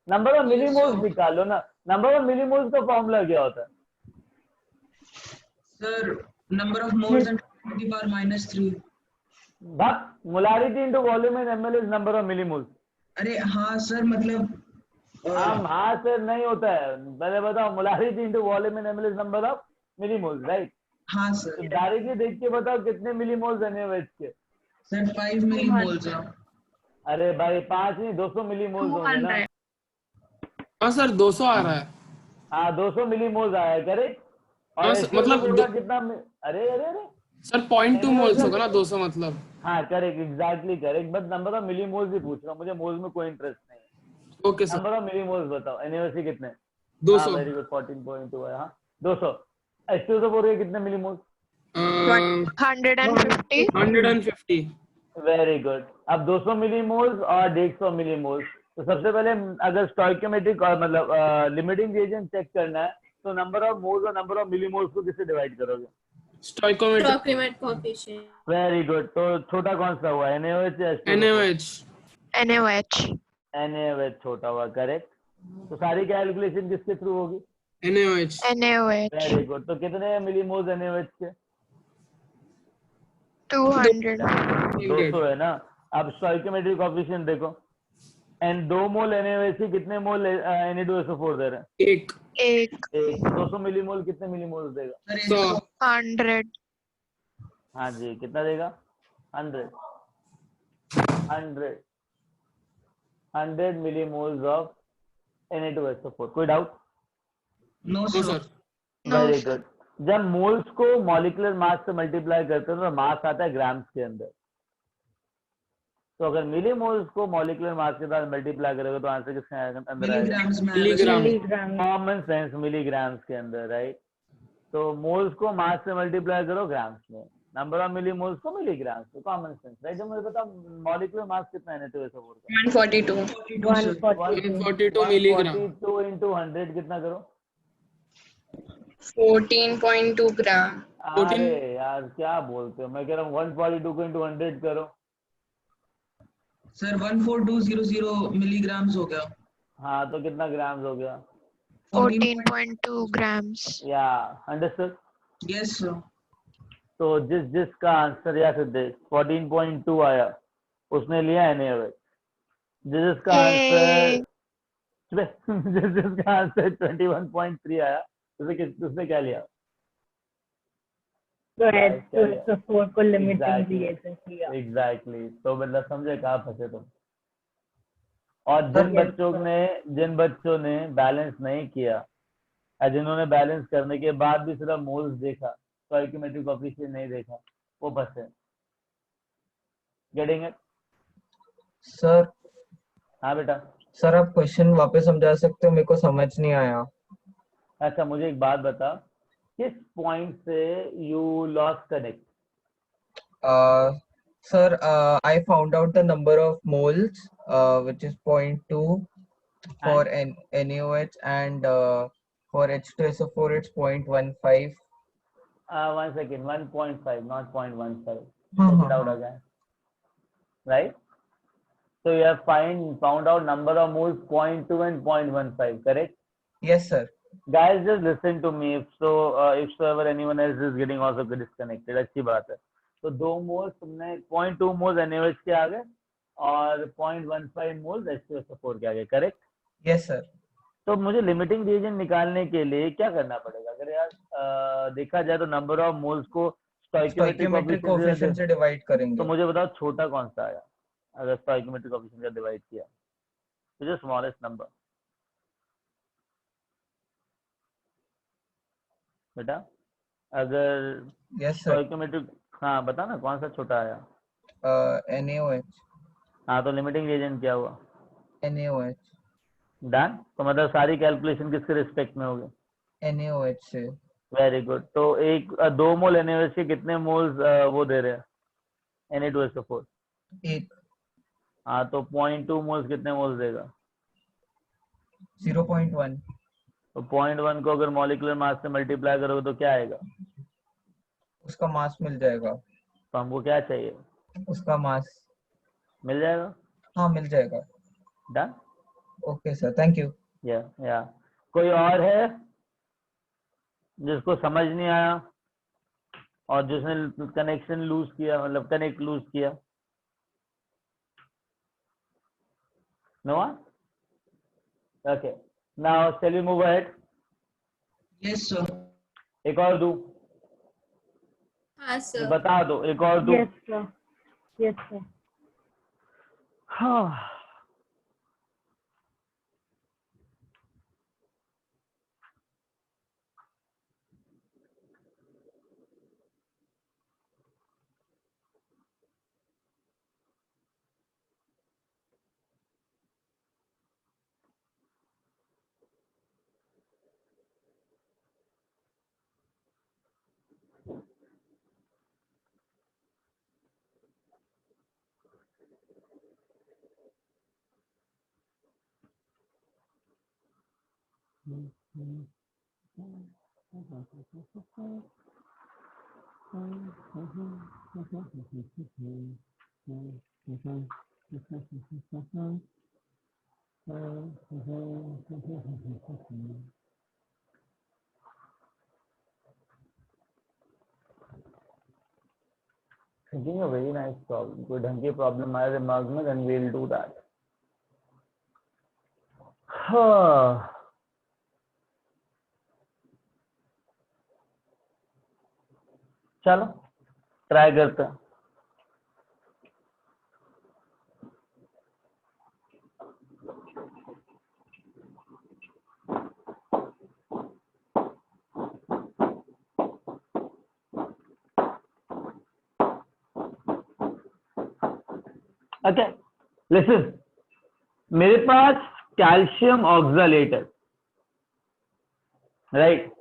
नंबर ऑफ मिलीमोल्स निकालो ना। नंबर ऑफ मिलीमोल्स का फॉर्मूला क्या होता है? Sir, number of moles and 10 to the power minus 3. Molarity into volume in ml is number of millimoles. अरे हाँ सर, मतलब हाँ सर नहीं होता है, पहले बताओ, molarity into volume in ml is number of millimoles, right? हाँ सर। डायरेक्टली देख के बताओ कितने मिलीमोल्स NaOH के? Sir 5 millimoles. अरे भाई 5 नहीं, 200 मिलीमोल्स होंगे ना। हाँ सर 200 आ रहा है। हाँ 200 मिलीमोल्स आया है, करेक्ट? और हाँ, मतलब कितना? अरे अरे अरे सर 0.2 मोल्स होगा ना 200 मतलब। हाँ correct, exactly correct, but number of millimoles ही पूछ रहा हूँ, मुझे मोल्स में कोई इंटरेस्ट नहीं है। Okay sir. Number of millimoles बताओ, NaOH कितने? 200। वेरी गुड, 14.2 है। हाँ 200। H2SO4 के कितने मिलीमोल्स? 150. 150। Very good. अब 200 मिलीमोल्स और 150 मिलीमोल्स, तो सबसे पहले अगर स्टोइकियोमेट्रिक और मतलब लिमिटिंग रिएजेंट चेक करना है तो नंबर ऑफ मोल्स और नंबर ऑफ मिलीमोल्स को किससे डिवाइड करोगे? Stoichiometric coefficient. Very good. तो छोटा कौन सा हुआ? NaOH। NaOH छोटा हुआ, करेक्ट। तो सारी कैलकुलेशन किसके थ्रू होगी? NaOH। Very good. तो कितने मिलीमोल्स NaOH के? 200. 200 है ना। अब स्टोइकियोमेट्रिक कोएफिशिएंट देखो, एंड 2 मोल NaOH के कितने मोल Na2SO4 दे रहे हैं? एक. 200 मिलीमोल कितने मिलीमोल देगा? 100. हाँ जी, कितना देगा? 100 मिलीमोल्स ऑफ Na2SO4। कोई doubt? No sir. Very good. जब मोल्स को मॉलिक्यूलर मास से मल्टीप्लाई करते हैं तो मास आता है ग्राम्स के अंदर, तो अगर मिलीमोल्स को मॉलिक्यूलर मास के साथ मल्टीप्लाई करोगे तो आंसर किसके अंदर आएगा? मिलीग्राम। कॉमन सेंस, मिलीग्राम्स के अंदर, राइट? तो मोल्स को मास से मल्टीप्लाई करो ग्राम्स में, नंबर ऑफ मिलीमोल्स को मिलीग्राम्स में, कॉमन सेंस, राइट? जब मुझे पता मॉलिक्यूलर मास कितना है Na2SO4 का? 142 मिलीग्राम। 142 into 100 कितना करो? 14.2 ग्राम। अरे यार क्या बोलते हो, मैं कह रहा हूँ 142 को into 100 करो। सर 14200 मिलीग्राम्स हो गया। हाँ तो कितना ग्राम्स हो गया? 14.2 grams. या अंडरस्टूड? Yes sir. तो जिसका आंसर या फिर 14.2 आया उसने लिया NaOH। जिसका आंसर जिसका आंसर 21.3 आया उसने क्या लिया? तो H2SO4 को लिमिटिंग रिएजेंट लिया। एग्जैक्टली। तो मतलब समझे कहाँ फंसे तुम? और जिन बच्चों ने बैलेंस नहीं किया, जिन्होंने बैलेंस करने के बाद भी सिर्फ मोल्स देखा, स्टोइकियोमेट्रिक कोएफिशिएंट नहीं देखा, वो फंसे। Getting it? सर। हाँ बेटा। सर आप क्वेश्चन वापस समझा सकते हो, मेरे को समझ नहीं आया। अच्छा मुझे एक बात बता, किस पॉइंट से you lost connect? Sir, I found out the number of moles, which is 0.2 for NaOH, and for H2SO4 it's 0.15. 1 second, 1.5, not 0.15. हाँ, Check it हाँ, out हाँ. again. Right? So you have found out number of moles 0.2 and 0.15, correct? Yes, sir. Guys, just listen to me. If so ever anyone else is getting also disconnected, अच्छी बात है. तो 2 मोल्स तुमने 0.2 मोल्स NaOH के आ गए और 0.15 मोल्स H2SO4 के आ गए, करेक्ट? Yes, sir. तो मुझे लिमिटिंग रिएजेंट निकालने के लिए क्या करना पड़ेगा? अगर यार देखा जाए तो नंबर ऑफ मोल्स को स्टोइकियोमेट्रिक कोएफिशिएंट से डिवाइड करेंगे. तो मुझे बताओ छोटा कौन सा आया अगर स्टोइकियोमेट्रिक कोएफिशिएंट से डिवाइड किया? तो जो स्मॉलेस्ट नंबर बेटा, अगर यस सर. स्टोइकियोमेट्रिक, हाँ बता ना कौन सा छोटा आया? NaOH. हाँ तो लिमिटिंग रिएजेंट क्या हुआ? NaOH. डन. तो मतलब सारी कैलकुलेशन किसके रिस्पेक्ट में होगी? NaOH से. Very good. तो 2 मोल NaOH के कितने मोल्स वो दे रहे हैं? Na2SO4 1. हाँ तो 0.2 मोल्स कितने मोल्स देगा? 0.1. तो 0.1 को अगर मॉलिक्यूलर मास से मल्टीप्लाई करोगे तो क्या आएगा? उसका मास मिल जाएगा. तो हमको क्या चाहिए? उसका मास मिल जाएगा. हाँ मिल जाएगा. Done. Okay sir, thank you. या कोई और है जिसको समझ नहीं आया और जिसने कनेक्शन लूज किया, मतलब कनेक्ट लूज किया? No one? Okay, now shall we move ahead? Yes, sir. एक और दूं? हाँ सर. बता दो, एक और दूं? Yes, sir. Yes, sir. हाँ. Thinking a very nice problem. कोई ढंग की प्रॉब्लम आए दिमाग में, then we'll do that. हाँ. चलो ट्राई करते हैं. ओके लिसन, मेरे पास कैल्शियम ऑक्सलेट है, राइट?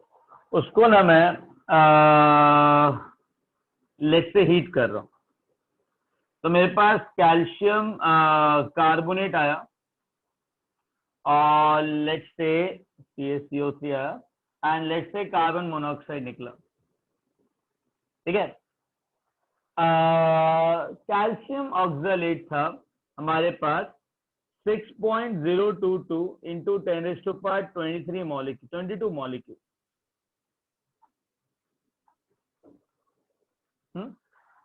उसको ना मैं लेट से हीट कर रहा हूं. तो मेरे पास कैल्शियम कार्बोनेट आया और लेट से CaCO3 आया एंड लेट से कार्बन मोनोऑक्साइड निकला. ठीक है. कैल्शियम ऑक्सलेट था हमारे पास 6.022 into 10⁻23 molecule, 22 molecule.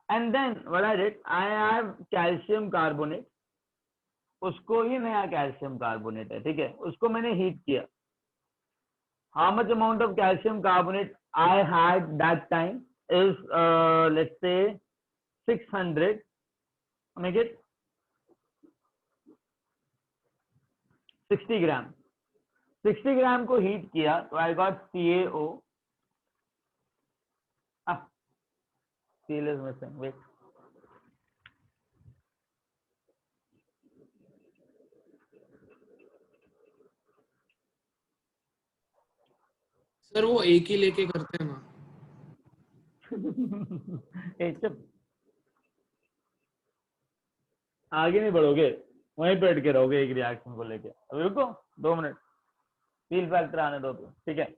And then what I did, I have calcium carbonate. उसको ही नया कैल्शियम कार्बोनेट है, ठीक है, उसको मैंने हीट किया. How much amount of calcium carbonate I had that time is let's say 600. Make it 60 ग्राम. 60 ग्राम को हीट किया तो I got CaO. Cl is missing. Wait. Sir वो एक ही लेके करते हैं ना. चुप. आगे नहीं बढ़ोगे, वहीं पे अटके रहोगे एक रिएक्शन को लेके। अभी रुको 2 मिनट, फील फैक्टर आने दो तो, ठीक है।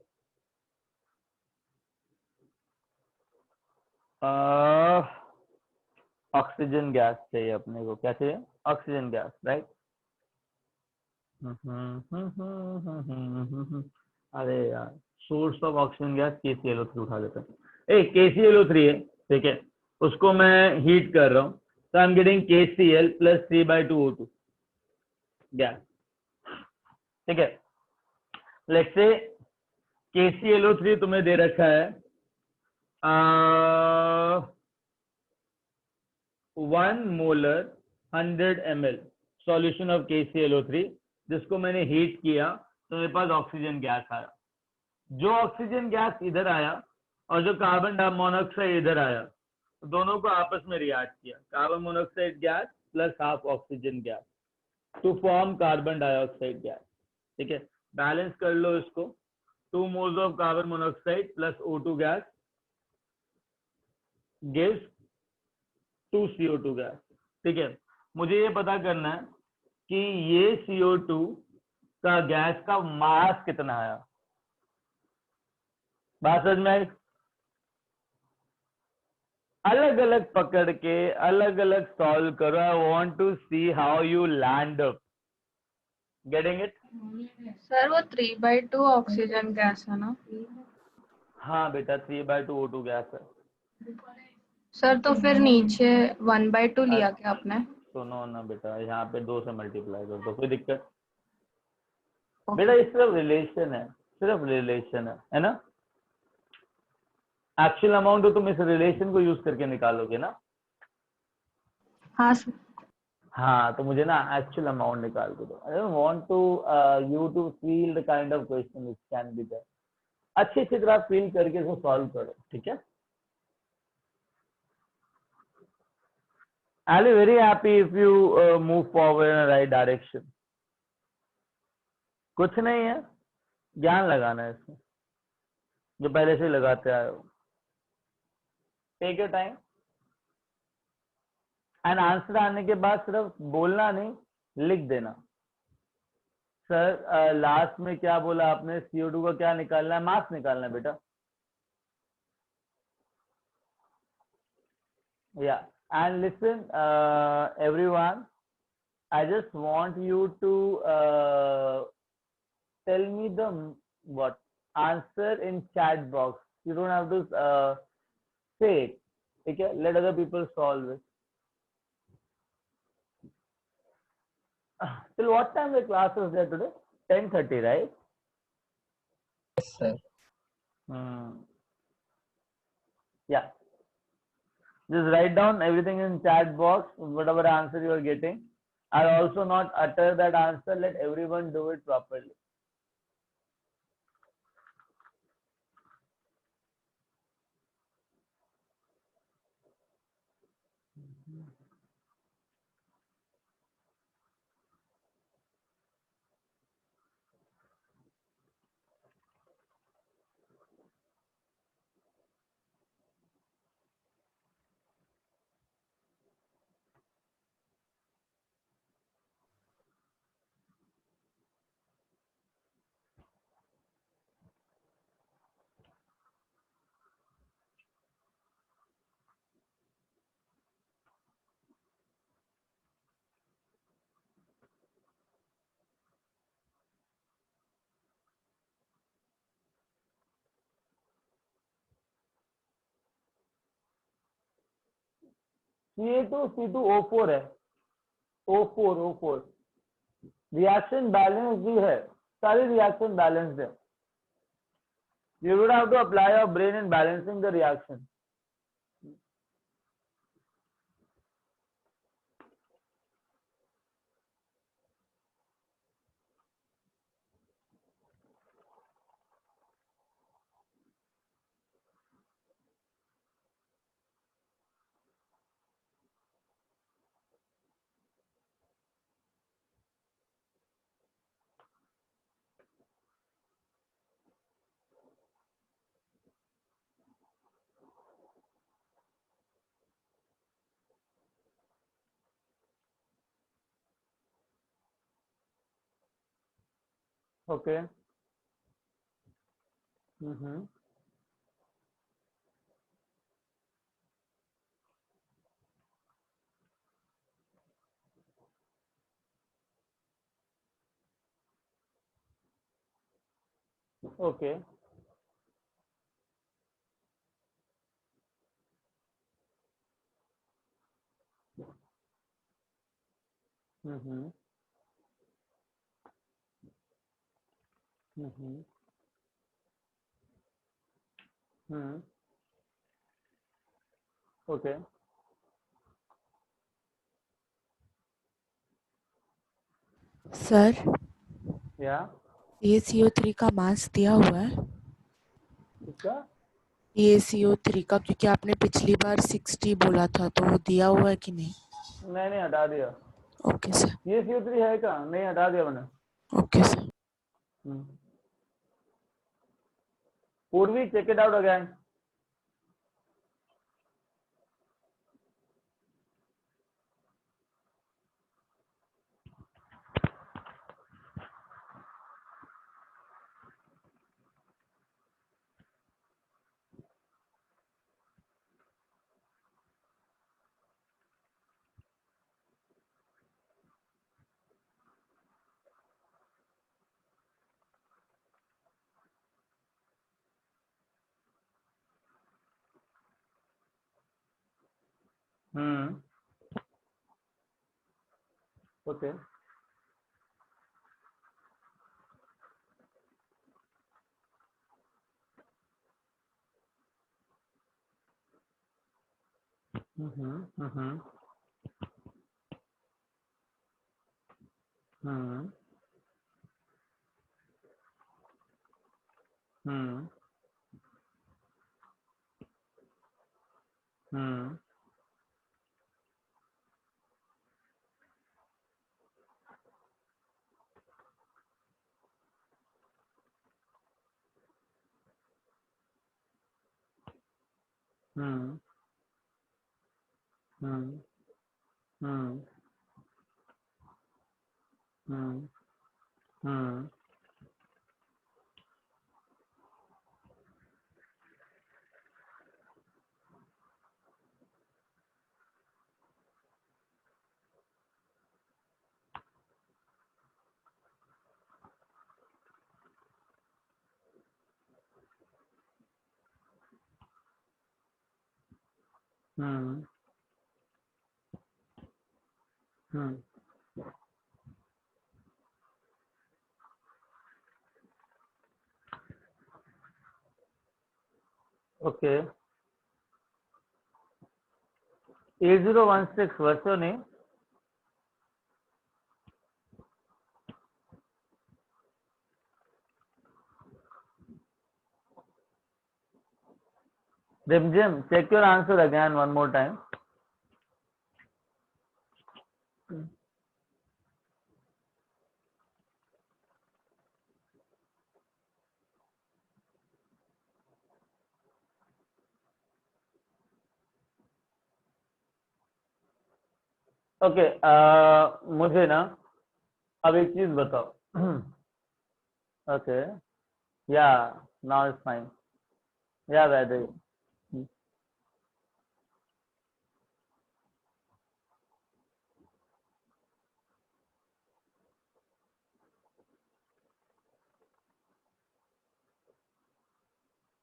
ऑक्सीजन गैस चाहिए अपने को, क्या चाहिए? Oxygen gas, right. अरे यार, source of oxygen gas KClO3 उठा लेते हैं। KClO3 है, ठीक है, उसको मैं हीट कर रहा हूँ, तो I am getting KCl plus 3/2 O2 gas, ठीक है। लेट्स से KClO3 तुम्हें दे रखा है 1 molar 100 ml solution of KClO3, जिसको मैंने हीट किया तो मेरे पास ऑक्सीजन गैस आया। जो ऑक्सीजन गैस इधर आया और जो कार्बन मोनोऑक्साइड इधर आया, दोनों को आपस में रिएक्ट किया, carbon monoxide gas plus half oxygen gas to form carbon dioxide gas, ठीक है। बैलेंस कर लो इसको, 2 moles of carbon monoxide plus O2 gas gives 2 CO2 gas, ठीक है। मुझे ये पता करना है कि ये CO2 का गैस का मास कितना आया। बात समझ में आई? अलग अलग पकड़ के अलग अलग सॉल्व करो। I want to see how you land up. Getting it? Sir वो 3/2 ऑक्सीजन गैस है ना? हाँ बेटा, 3/2 O2 गैस है। सर तो फिर नीचे 1/2 लिया क्या आपने? सुनो ना बेटा, यहाँ पे 2 से मल्टीप्लाई कर दो, कोई दिक्कत? बेटा ये सिर्फ रिलेशन है, सिर्फ रिलेशन है ना। एक्चुअल अमाउंट तो तुम इस रिलेशन को यूज करके निकालोगे ना। हाँ सर। हाँ, तो मुझे ना एक्चुअल अमाउंट निकाल के दो। I don't want to you to feel the kind of question which can be there. अच्छी तरह फील करके इसको सॉल्व करो, ठीक है। I'll be very happy if you move forward in the right direction. कुछ नहीं है, ज्ञान लगाना है इसमें, जो पहले से लगाते आए हो। Take your time and answer आने के बाद सिर्फ बोलना नहीं, लिख देना। सर लास्ट में क्या बोला आपने? CO2 का क्या निकालना है? मास निकालना है बेटा। Yeah, and listen, everyone, I just want you to tell me the what answer in chat box. You don't have to say it. Okay, let other people solve it. Till what time the class is there today? 10:30, right? Yes, sir. Yeah. Just write down everything in chat box, whatever answer you are getting. I'll also not utter that answer. Let everyone do it properly. C2C2O4 है, O4 रिएक्शन बैलेंस भी है, सारी रिएक्शन बैलेंस्ड है। You would have to apply your brain in balancing the reaction. Okay hmm okay hmm hmm hmm okay sir या ये CO3 का मास दिया हुआ है, इसका ये CO3 का, क्योंकि आपने पिछली बार 60 बोला था, तो वो दिया हुआ है कि नहीं? नहीं हटा दिया। Okay sir. ये CO3 है क्या? नहीं हटा दिया मैंने। Okay sir. Purvi check it out again. Okay hmm hmm hmm hmm hmm hmm hmm hmm hmm hmm hmm okay 8016 वर्षों ने Jim, check your answer again one more time. Okay मुझे ना अब एक चीज बताओ। ओके या नाउ इट्स फाइन या वैसे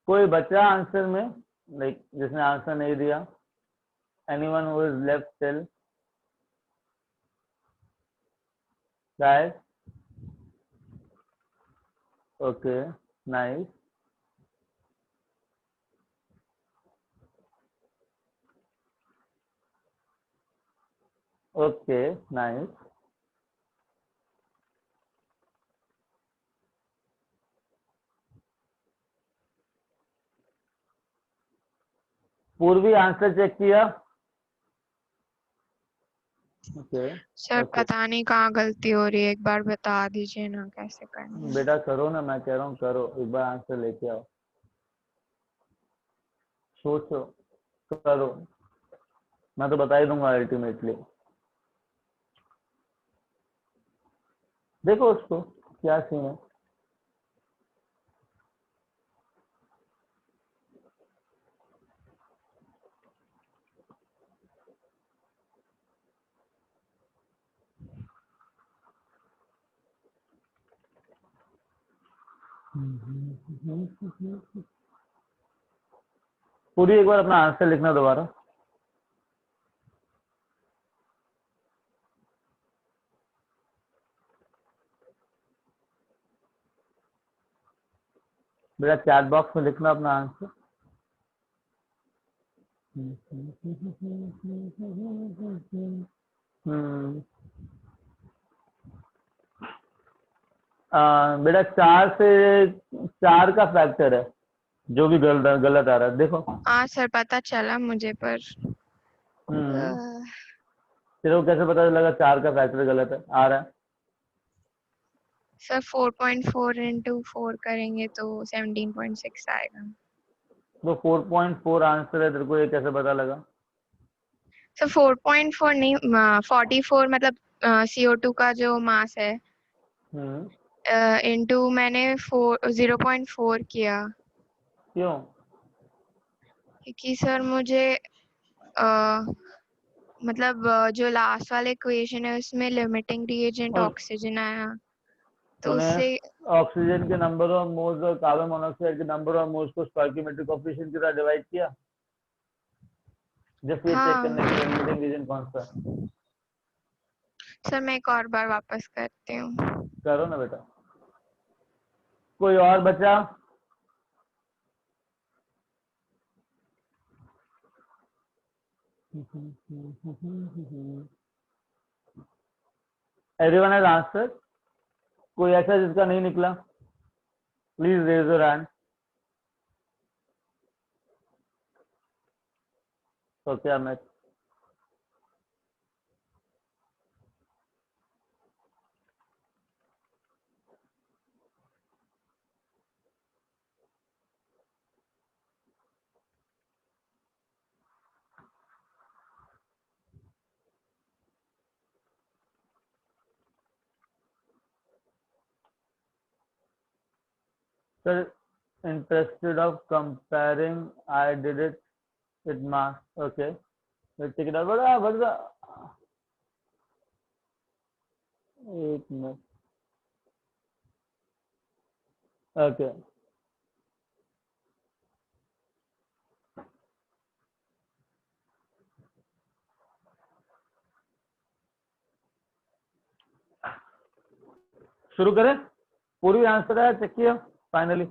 कोई बचा आंसर में लाइक जिसने आंसर नहीं दिया? Anyone who is left still guys? Okay nice okay nice पूर्वी आंसर चेक किया? ओके सर पता नहीं कहाँ गलती हो रही है, एक बार बता दीजिए ना कैसे करना है। बेटा करो ना, मैं कह रहा हूँ करो, एक बार आंसर लेके आओ, सोचो, करो, मैं तो बता ही दूंगा अल्टीमेटली। देखो उसको क्या सीन है। पूरी एक बार अपना आंसर लिखना दोबारा। बेटा चैट बॉक्स में लिखना अपना आंसर। बेटा 4 से 4 का फैक्टर है जो भी गलत आ रहा है, देखो। हाँ सर पता चला मुझे, पर फिर वो कैसे पता लगा 4 का फैक्टर गलत है आ रहा है? सर 4.4 into 4 करेंगे तो 17.6 आएगा। तो 4.4 आंसर है, तेरे को ये कैसे पता लगा? सर 4.4 नहीं, 44 मतलब CO2 का जो मास है इनटू मैंने 0.4 किया। क्यों? क्योंकि सर मुझे मतलब जो लास्ट वाले इक्वेशन है उसमें लिमिटिंग रिएजेंट ऑक्सीजन आया, तो उससे ऑक्सीजन के नंबर ऑफ मोल्स और कार्बन मोनोऑक्साइड के नंबर ऑफ मोल्स को स्टोइकियोमेट्रिक कोएफिशिएंट के साथ डिवाइड किया। जस्ट ये चेक करने के लिए लिमिटिंग रीजन कौन सा है। सर मैं एक और बार वापस करती हूँ। करो ना बेटा। कोई और बचा? Everyone has answer? कोई ऐसा जिसका नहीं निकला? Please raise your hand. तो क्या मैं Sir, interested of comparing, I did it with mass. Okay, let's take it out. What is the? एक मिनट। Okay. शुरू करें? पूरी आंसर है, चेक किया फाइनली?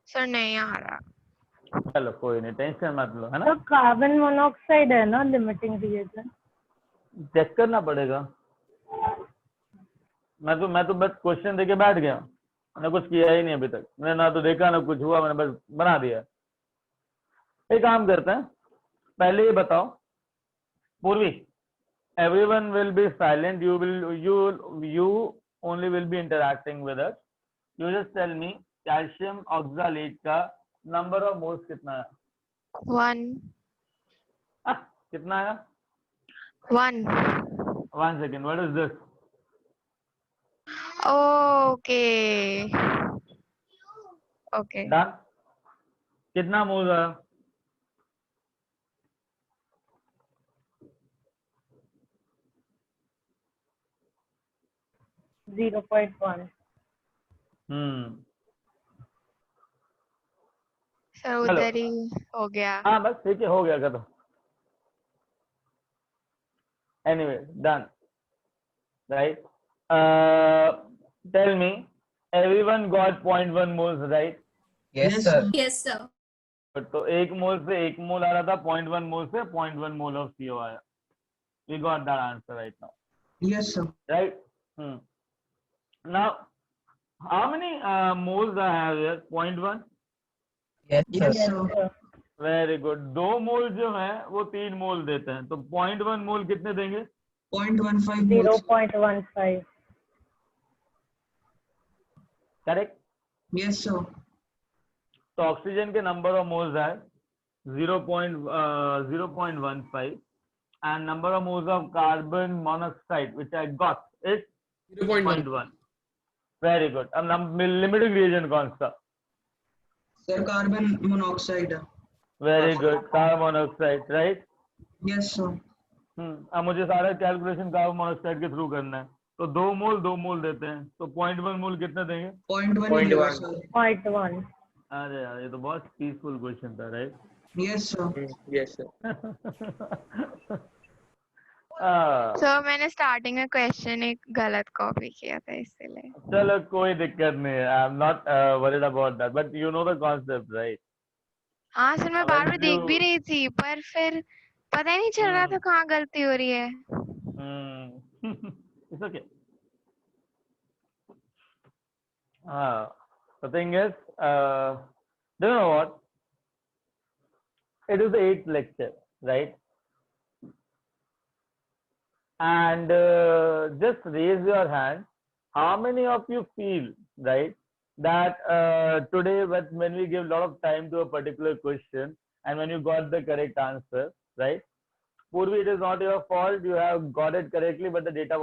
सर नहीं आ रहा। चलो कोई नहीं, टेंशन मत लो, है ना? तो कार्बन मोनोऑक्साइड है ना लिमिटिंग रिएजेंट? चेक करना पड़ेगा। मैं तो बस क्वेश्चन देके बैठ गया, मैंने कुछ किया ही नहीं अभी तक। मैंने ना तो देखा ना कुछ हुआ, मैंने बस बना दिया। एक काम करते हैं, पहले ये बताओ पूर्वी। Everyone will be silent. You only will be interacting with us. You just tell me calcium oxalate का नंबर ऑफ मोल्स कितना है? 1. कितना है? 1. 1 second. What is this? Okay. Okay. Done. कितना मोल्स है? Zero 0.1. सर उधर ही हो गया। हाँ बस ठीक है, हो गया खत्म। Anyway, done. Right? Tell me, everyone got 0.1 moles, right? Yes sir. Yes sir. तो 1 मोल से 1 मोल आ रहा था, 0.1 मोल से 0.1 मोल ऑफ CO आया। We got that answer right now. Yes sir. Right? Now, how many moles I have here? 0.1? Yes sir. Very good. 2 मोल जो है वो 3 मोल देते हैं, तो 0.1 मोल कितने देंगे? 0.15 0.15. करेक्ट? Yes sir. तो ऑक्सीजन के नंबर ऑफ मोल्स है 0.15 and number of moles of carbon monoxide which I got is 0.1. Very good. अब लिमिटिंग रिएजेंट कौन सा? Sir, carbon monoxide. Very good. Carbon monoxide, right? Yes sir. अब मुझे सारा कैलकुलेशन कार्बन मोनोऑक्साइड के थ्रू करना है। तो 2 मोल देते हैं, तो 0.1 मोल कितना देंगे? 0.1 मिलेगा सर। 0.1. अरे यार ये तो बहुत पीसफुल क्वेश्चन था, right? Yes sir. Yes, sir. Sir मैंने स्टार्टिंग में क्वेश्चन एक गलत कॉपी किया था इसलिए। चलो कोई दिक्कत नहीं है, I am not worried about that, but you know the concept, right? हाँ सर मैं बार बार When देख भी you- रही थी पर फिर पता ही नहीं चल रहा था कहाँ गलती हो रही है। It's okay. The thing is, do you know what? It is the 8th lecture, right? And just raise your hand. How many of you feel, right, that today when we give a lot of time to a particular question and when you got the correct answer, right? Purvi, it is not your fault. You have got it correctly, but the data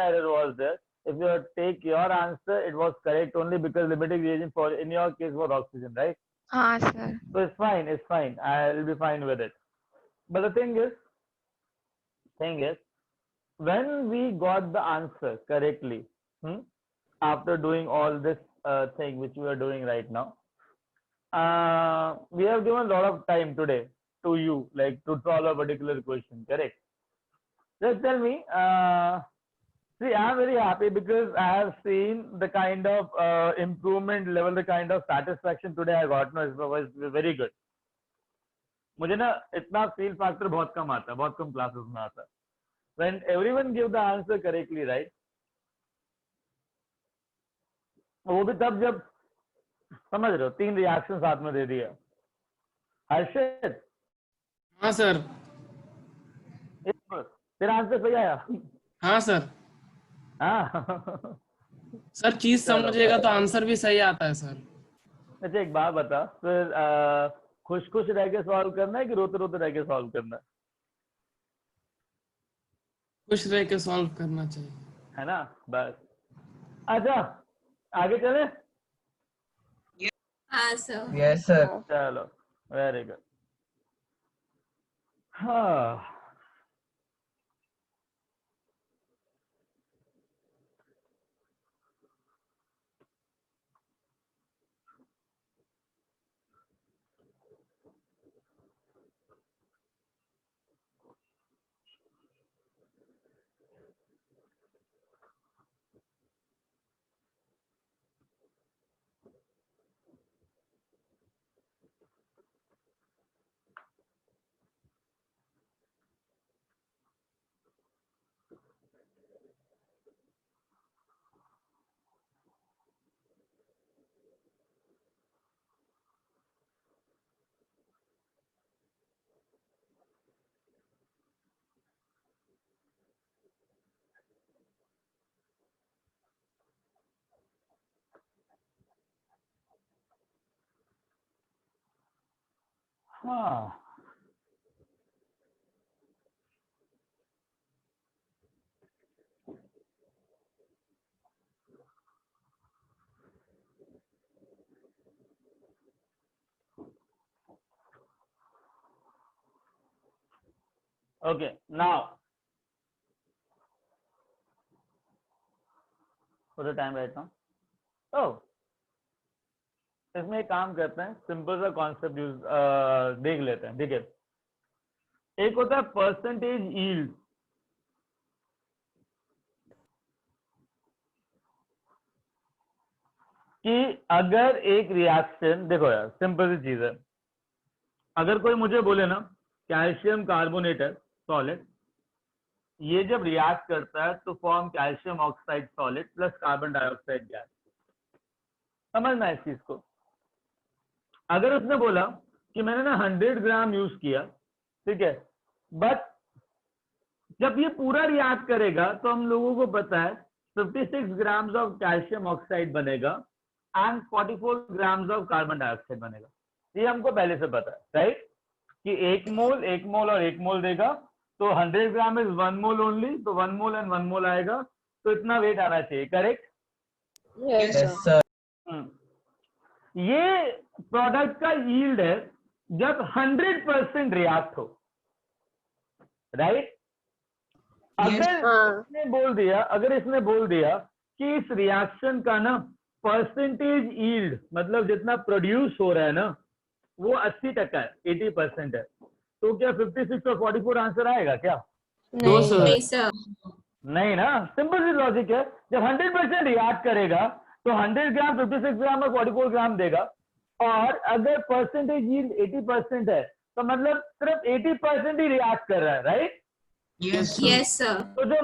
error was there. If you take your answer, it was correct only because limiting reagent for in your case was oxygen, right? हाँ sir. So it's fine. It's fine. I'll be fine with it. But the thing is, when we got the answer correctly, after doing all this thing which we are doing right now, we have given a lot of time today to you, like to solve a particular question, correct? Just tell me, see, I'm very happy because I have seen the kind of improvement level, the kind of satisfaction today I got. No, it was very good. मुझे ना इतना फील फैक्टर बहुत कम आता है, बहुत कम क्लासेस में आता है. When everyone give the answer correctly, right? वो भी तब जब समझ रहे हो 3 रिएक्शन साथ में दे दिया. हर्षित, हाँ सर। तेरा आंसर सही आया? हाँ सर। हाँ. सर चीज समझेगा तो आंसर भी सही आता है सर। अच्छा एक बात बता, फिर खुश खुश रह के सॉल्व करना है कि रोते रोते रह के सॉल्व करना है? खुश रह के सॉल्व करना चाहिए, है ना? बस. अच्छा आगे चले. हाँ सर। Yes, sir. चलो वेरी गुड. हाँ. हाँ. Okay, now for the time right now. Oh, इसमें एक काम करते हैं, सिंपल सा कॉन्सेप्ट यूज देख लेते हैं. ठीक है, एक होता है परसेंटेज यील्ड. कि अगर एक रिएक्शन, देखो यार सिंपल सी चीज है, अगर कोई मुझे बोले ना कैल्शियम कार्बोनेटेड सॉलिड ये जब रिएक्ट करता है तो form calcium oxide solid plus carbon dioxide gas, समझना है इस चीज को. अगर उसने बोला कि मैंने ना 100 ग्राम यूज किया, ठीक है, बट जब ये पूरा रिएक्ट करेगा तो हम लोगों को पता है 56 ग्राम्स ऑफ कैल्शियम ऑक्साइड बनेगा and 44 grams of carbon dioxide बनेगा. ये हमको पहले से पता है, राइट? कि 1 मोल और 1 मोल देगा, तो 100 ग्राम इज 1 मोल ओनली, तो 1 मोल एंड 1 मोल आएगा, तो इतना वेट आना चाहिए, करेक्ट? Yes, sir. ये प्रोडक्ट का यील्ड है जब 100% रिएक्ट हो, राइट? अगर इसने बोल दिया कि इस रिएक्शन का ना परसेंटेज यील्ड, मतलब जितना प्रोड्यूस हो रहा है ना वो 80% है, 80% है, तो क्या 56 और 44 आंसर आएगा क्या? नहीं सर। नहीं ना, सिंपल सी लॉजिक है। जब 100% रिएक्ट करेगा तो 100 ग्राम 56 ग्राम और 44 ग्राम देगा, और अगर परसेंटेज यील्ड 80% है तो मतलब सिर्फ 80% ही रिएक्ट कर रहा है, राइट? Yes yes sir. तो जो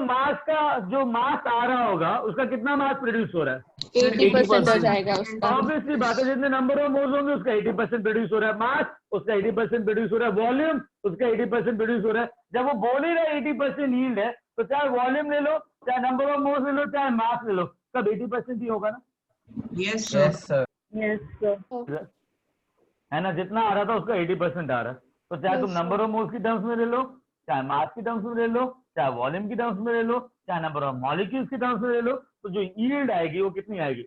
मास आ रहा होगा उसका कितना मास प्रोड्यूस हो रहा है? 80% हो जाएगा उसका। ऑब्वियसली बात है, जितने नंबर ऑफ मोल्स होंगे उसका 80% प्रोड्यूस हो रहा है, मास उसका 80% प्रोड्यूस हो रहा है, वॉल्यूम उसका 80% प्रोड्यूस हो रहा है। जब वो बोल ही रहा है 80% यील्ड है, तो चाहे वॉल्यूम ले लो, चाहे नंबर ऑफ मोल्स ले लो, चाहे मास ले लो, सब 80% ही होगा ना? Yes sir. है ना, जितना आ रहा था उसका 80% आ रहा है। तो चाहे तुम नंबर ऑफ मोल्स की टर्म्स में ले लो, चाहे मास की टर्म्स में ले लो, चाहे वॉल्यूम की टर्म्स में ले लो, चाहे नंबर ऑफ मॉलिक्यूल्स की टर्म्स में ले लो, तो जो यील्ड आएगी वो कितनी आएगी?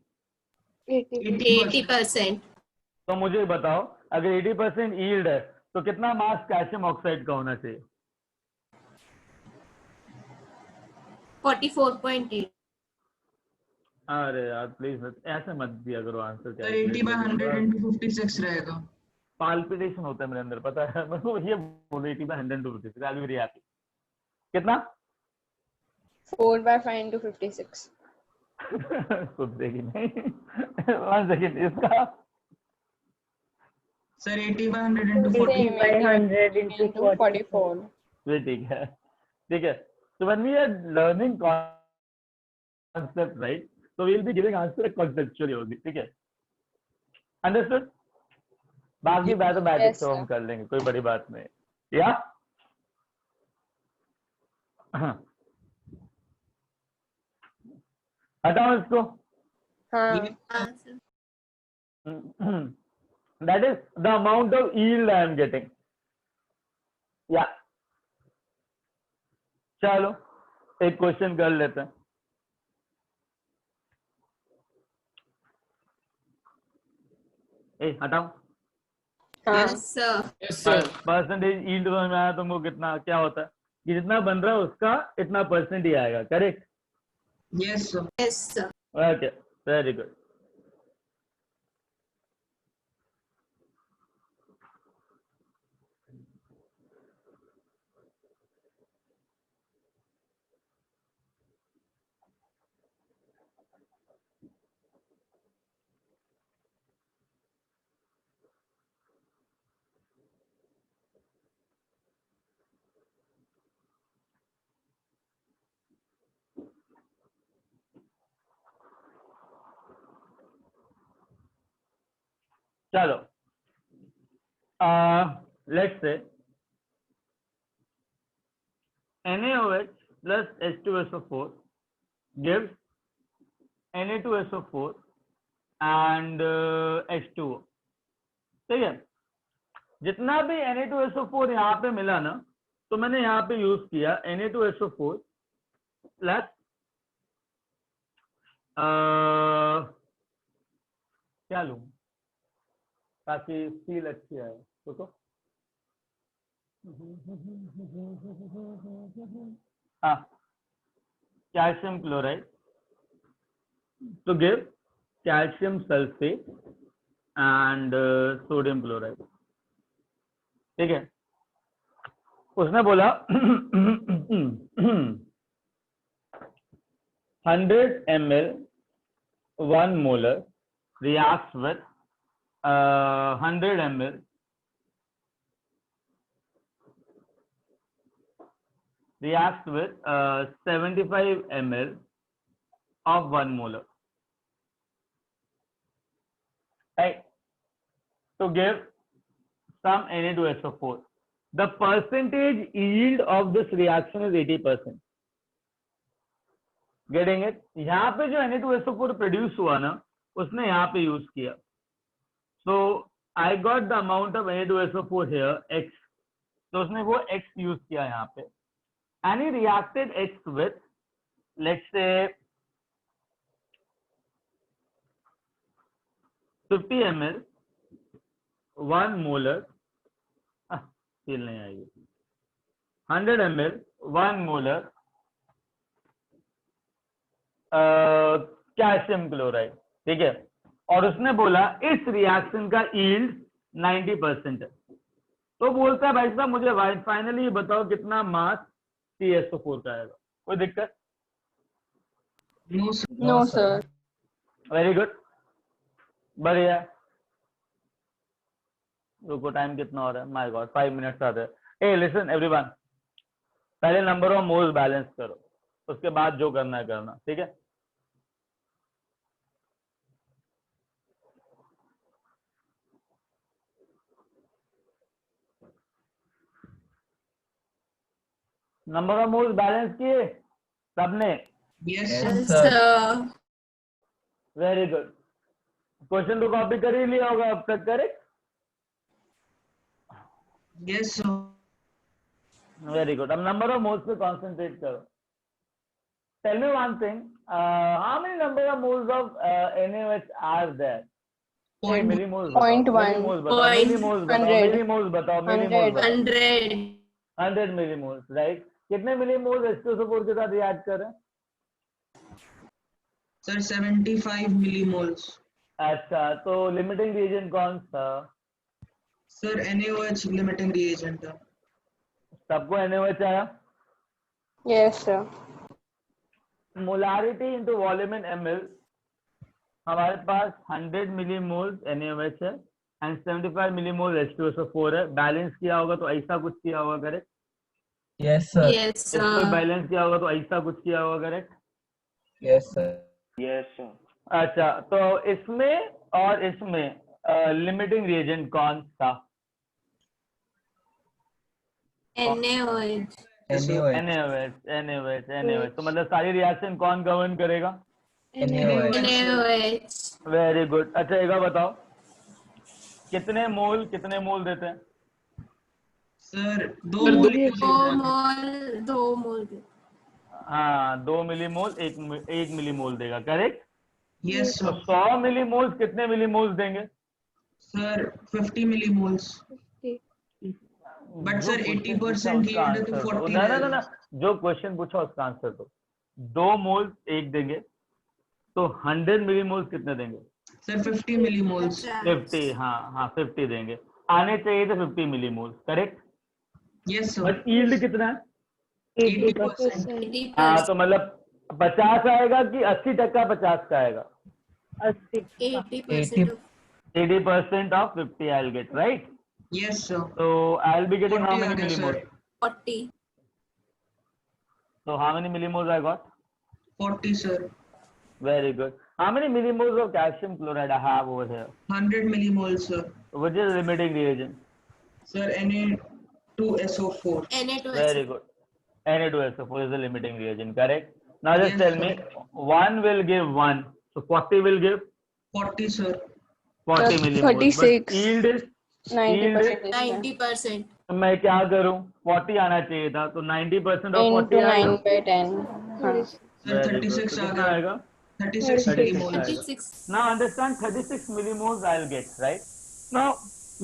80%। तो मुझे बताओ, अगर 80% यील्ड है तो कितना मास कैल्शियम ऑक्साइड का होना चाहिए? 44.8। अरे यार प्लीज ऐसे मत दिया करो आंसर। क्या 80/100 into 56 रहेगा। पाल्पिटेशन होता है मेरे अंदर, पता है मेरे को। ये बोलो 80/100 into 56, I'll be very happy। कितना? 4/5 into 56। खुद देखी नहीं। 1 सेकंड, इसका सर 80/100 into 80/100 into 44। ठीक है, ठीक है। So when we are learning concept, right? So we will be giving answer conceptually only, ठीक है? Understood? बाकी मैथमेटिक्स तो हम कर लेंगे, कोई बड़ी बात नहीं। या हटाओ इसको। That is the amount of yield I am getting. या चलो एक क्वेश्चन कर लेते हैं। हटाओ। Yes sir. परसेंटेज यील्ड में आया तुमको कितना, क्या होता है कि जितना बन रहा है उसका इतना परसेंट ही आएगा, correct? Yes sir. Yes sir. Okay, very good. चलो, let's say NaOH plus H2SO4 gives Na2SO4 and H2O, ठीक है? जितना भी Na2SO4 यहाँ पे मिला ना, तो मैंने यहाँ पे यूज किया Na2SO4 प्लस क्या लूं ताकि फील अच्छी आए, तो हाँ, calcium chloride to give calcium sulfate and sodium chloride, ठीक है? उसने बोला 100 ml 1 molar reacts with 100 ml reacts with 75 ml of 1 molar, right, to give some Na2SO4. The percentage yield of this reaction is 80%. Getting it? यहाँ पे जो Na2SO4 प्रोड्यूस हुआ ना, उसने यहाँ पे यूज किया. So I got the amount of Na2SO4 here, X. तो उसने वो X यूज किया यहाँ पे. And he reacted X with, let's say, 50 ml 1 molar, feel नहीं आएगी, 100 ml 1 molar कैल्शियम क्लोराइड, ठीक है, और उसने बोला इस रिएक्शन का यील्ड 90% है, तो बोलता है भाई साहब मुझे फाइनली बताओ कितना मास CSO4 का आएगा। कोई दिक्कत? No sir. वेरी गुड, बढ़िया। रुको, टाइम कितना हो रहा है? माय गॉड, 5 मिनट्स आ रहे हैं। ए लिसन एवरीवन, पहले नंबर ऑफ मोल्स बैलेंस करो, उसके बाद जो करना है करना, ठीक है? नंबर ऑफ मोल्स बैलेंस किए सबने? Yes, Yes, sir. sir. Very good. Question तो कॉपी कर ही लिया होगा अब तक, correct? Yes, sir. Very good. अब नंबर ऑफ मोल्स पे कॉन्सेंट्रेट करो। Tell me one thing, how many number of moles of NaOH are there? Millimoles बताओ, 0.1. मिलीमोल्स बताओ, Point मिलीमोल्स बताओ, 100. मिलीमोल्स बताओ, मिलीमोल्स बताओ। 100. 100 मिलीमोल्स, राइट? कितने मिलीमोल्स H2SO4 के साथ रिएक्ट कर रहे हैं? Sir, 75 millimoles. अच्छा, तो लिमिटिंग रिएजेंट कौन सा? Sir, NaOH limiting reagent. सबको NaOH आया? Yes, sir. Molarity into volume इन ml, हमारे पास 100 मिलीमोल्स NaOH है एंड 75 मिलीमोल H2SO4 है। बैलेंस किया होगा तो ऐसा कुछ किया होगा, करेक्ट? Yes, sir. Yes, इसको sir. बैलेंस किया होगा तो ऐसा कुछ किया होगा, करेक्ट? Yes, sir. अच्छा, तो इसमें और इसमें लिमिटिंग रिएजेंट कौन सा? NaOH. NaOH. NaOH। तो मतलब सारी रिएक्शन कौन गवर्न करेगा? NaOH. NaOH. Very good. अच्छा, एक बार बताओ, कितने मोल देते हैं? Sir, Sir, 2 molecules. 2 mole. 2 mole. हाँ, 2 मिलीमोल 1 मिलीमोल देगा, करेक्ट? Yes, तो sir. 100 मिलीमोल्स कितने मिलीमोल्स देंगे? Sir, 50 millimoles. But sir, 80% yield to 40 ना, रहेगा. जो क्वेश्चन पूछा उसका आंसर दो। 2 मोल्स 1 देंगे, तो 100 मिलीमोल्स कितने देंगे? Sir, 50 millimoles. 50, हाँ 50 देंगे। आने चाहिए थे 50 millimoles, correct? Yes, sir. But yield कितना है? 80%. 80%. हाँ, तो मतलब 50 आएगा कि 80% 50 का आएगा? 80%. 80% of 50 I'll get, right? Yes, sir. So I'll be getting how 40 many आ गया, millimoles? sir. 40. So how many millimoles I got? 40, sir. Very good. How many millimoles of calcium chloride I have over here? 100 millimoles, sir. Which is limiting reagent? Sir, Na2SO4. Na2SO4. Very good. Na2SO4 is the limiting reagent, correct? Now just Yes, tell sir. me, 1 will give 1. So 40 will give 40, sir. 40 millimoles. 36. But yield is 90%. 90%. तो मैं क्या करूं? 40 आना चाहिए था, तो 90% of 40 Into आएगा। 9/10. हाँ. Sir, 36 आ कितना गया. आएगा? 36 millimoles. 36. Now understand 36 millimoles I'll get, right? Now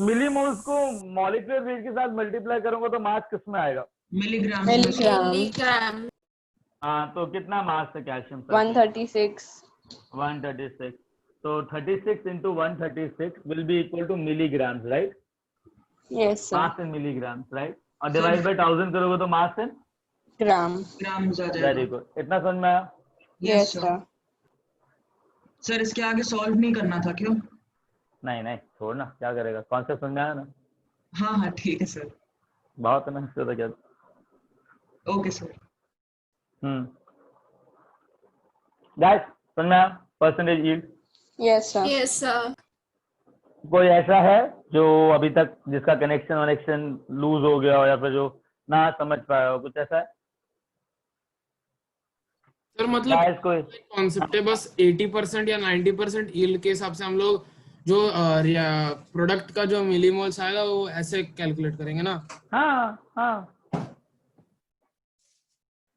millimoles को molecular weight के साथ multiply करूंगा तो मास किस में आएगा? Milligrams. Milligram. Milligram. हाँ, तो कितना मास है calcium? 136. 136. So 36 into 136 will be equal to milligrams, right? Yes, sir. Mass in milligrams, right? और divide by 1000 करोगे तो मास in Gram. Grams uh very जाएगा. good. इतना समझ में आया? Yes, sir. सर, इसके आगे सॉल्व नहीं करना था क्यों? नहीं छोड़ना, क्या करेगा? कॉन्सेप्ट समझ में आया ना? हाँ, ठीक है सर. बहुत है ना, इससे तो क्या? Okay sir. गाइस समझ में आया? Percentage yield Yes, sir. Yes, sir. कोई ऐसा है जो अभी तक जिसका कनेक्शन लूज हो गया हो या फिर जो ना समझ पाया हो, कुछ ऐसा है? सर मतलब गाइस कोई कॉन्सेप्ट है, बस 80% या 90% यील्ड के हिसाब से हम लोग जो प्रोडक्ट का जो मिलीमोल्स आएगा वो ऐसे कैलकुलेट करेंगे ना? हाँ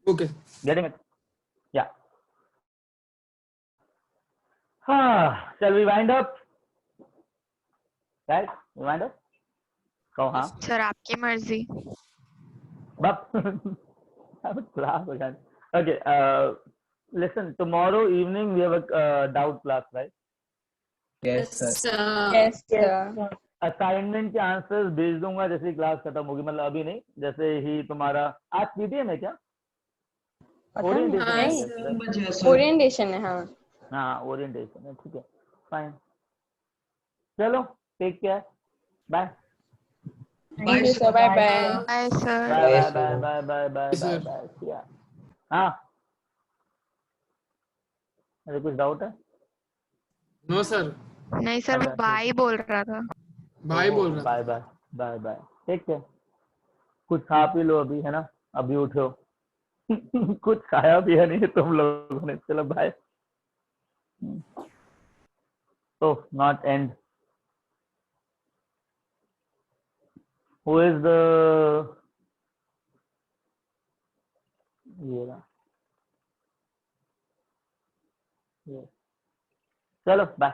ओके, गेटिंग इट? या हाँ, shall we wind up? Guys, we wind up? कहो हाँ। सर आपकी मर्जी। बस क्लास हो जाए। Okay, listen, tomorrow evening we have a doubt class, right? Yes, sir. Yes, Yes, sir. sir. Assignment के आंसर्स भेज दूंगा जैसे ही क्लास खत्म होगी, मतलब अभी नहीं, जैसे ही तुम्हारा आज पीटीएम है क्या? पता ओरिएंटेशन है नहीं, क्या? 3 बजे है सर। ओरिएंटेशन है, हाँ। हाँ ओरिएंटेशन है, ठीक है, फाइन। चलो take care, bye Thank you, sir. Bye bye. Bye, sir. Bye Bye, bye sir. Bye bye bye bye sir. Bye bye. हाँ अरे कुछ डाउट है? नो सर, नहीं सर, वो अच्छा, बाय बोल रहा था। बाय बोल रहा था। Bye bye bye bye, take care. कुछ खा पी लो अभी, है ना, अभी उठो। कुछ खाया पिया नहीं है तुम लोगों ने, चलो bye. Oh, not end. Who is the ये रहा। चलो बाय।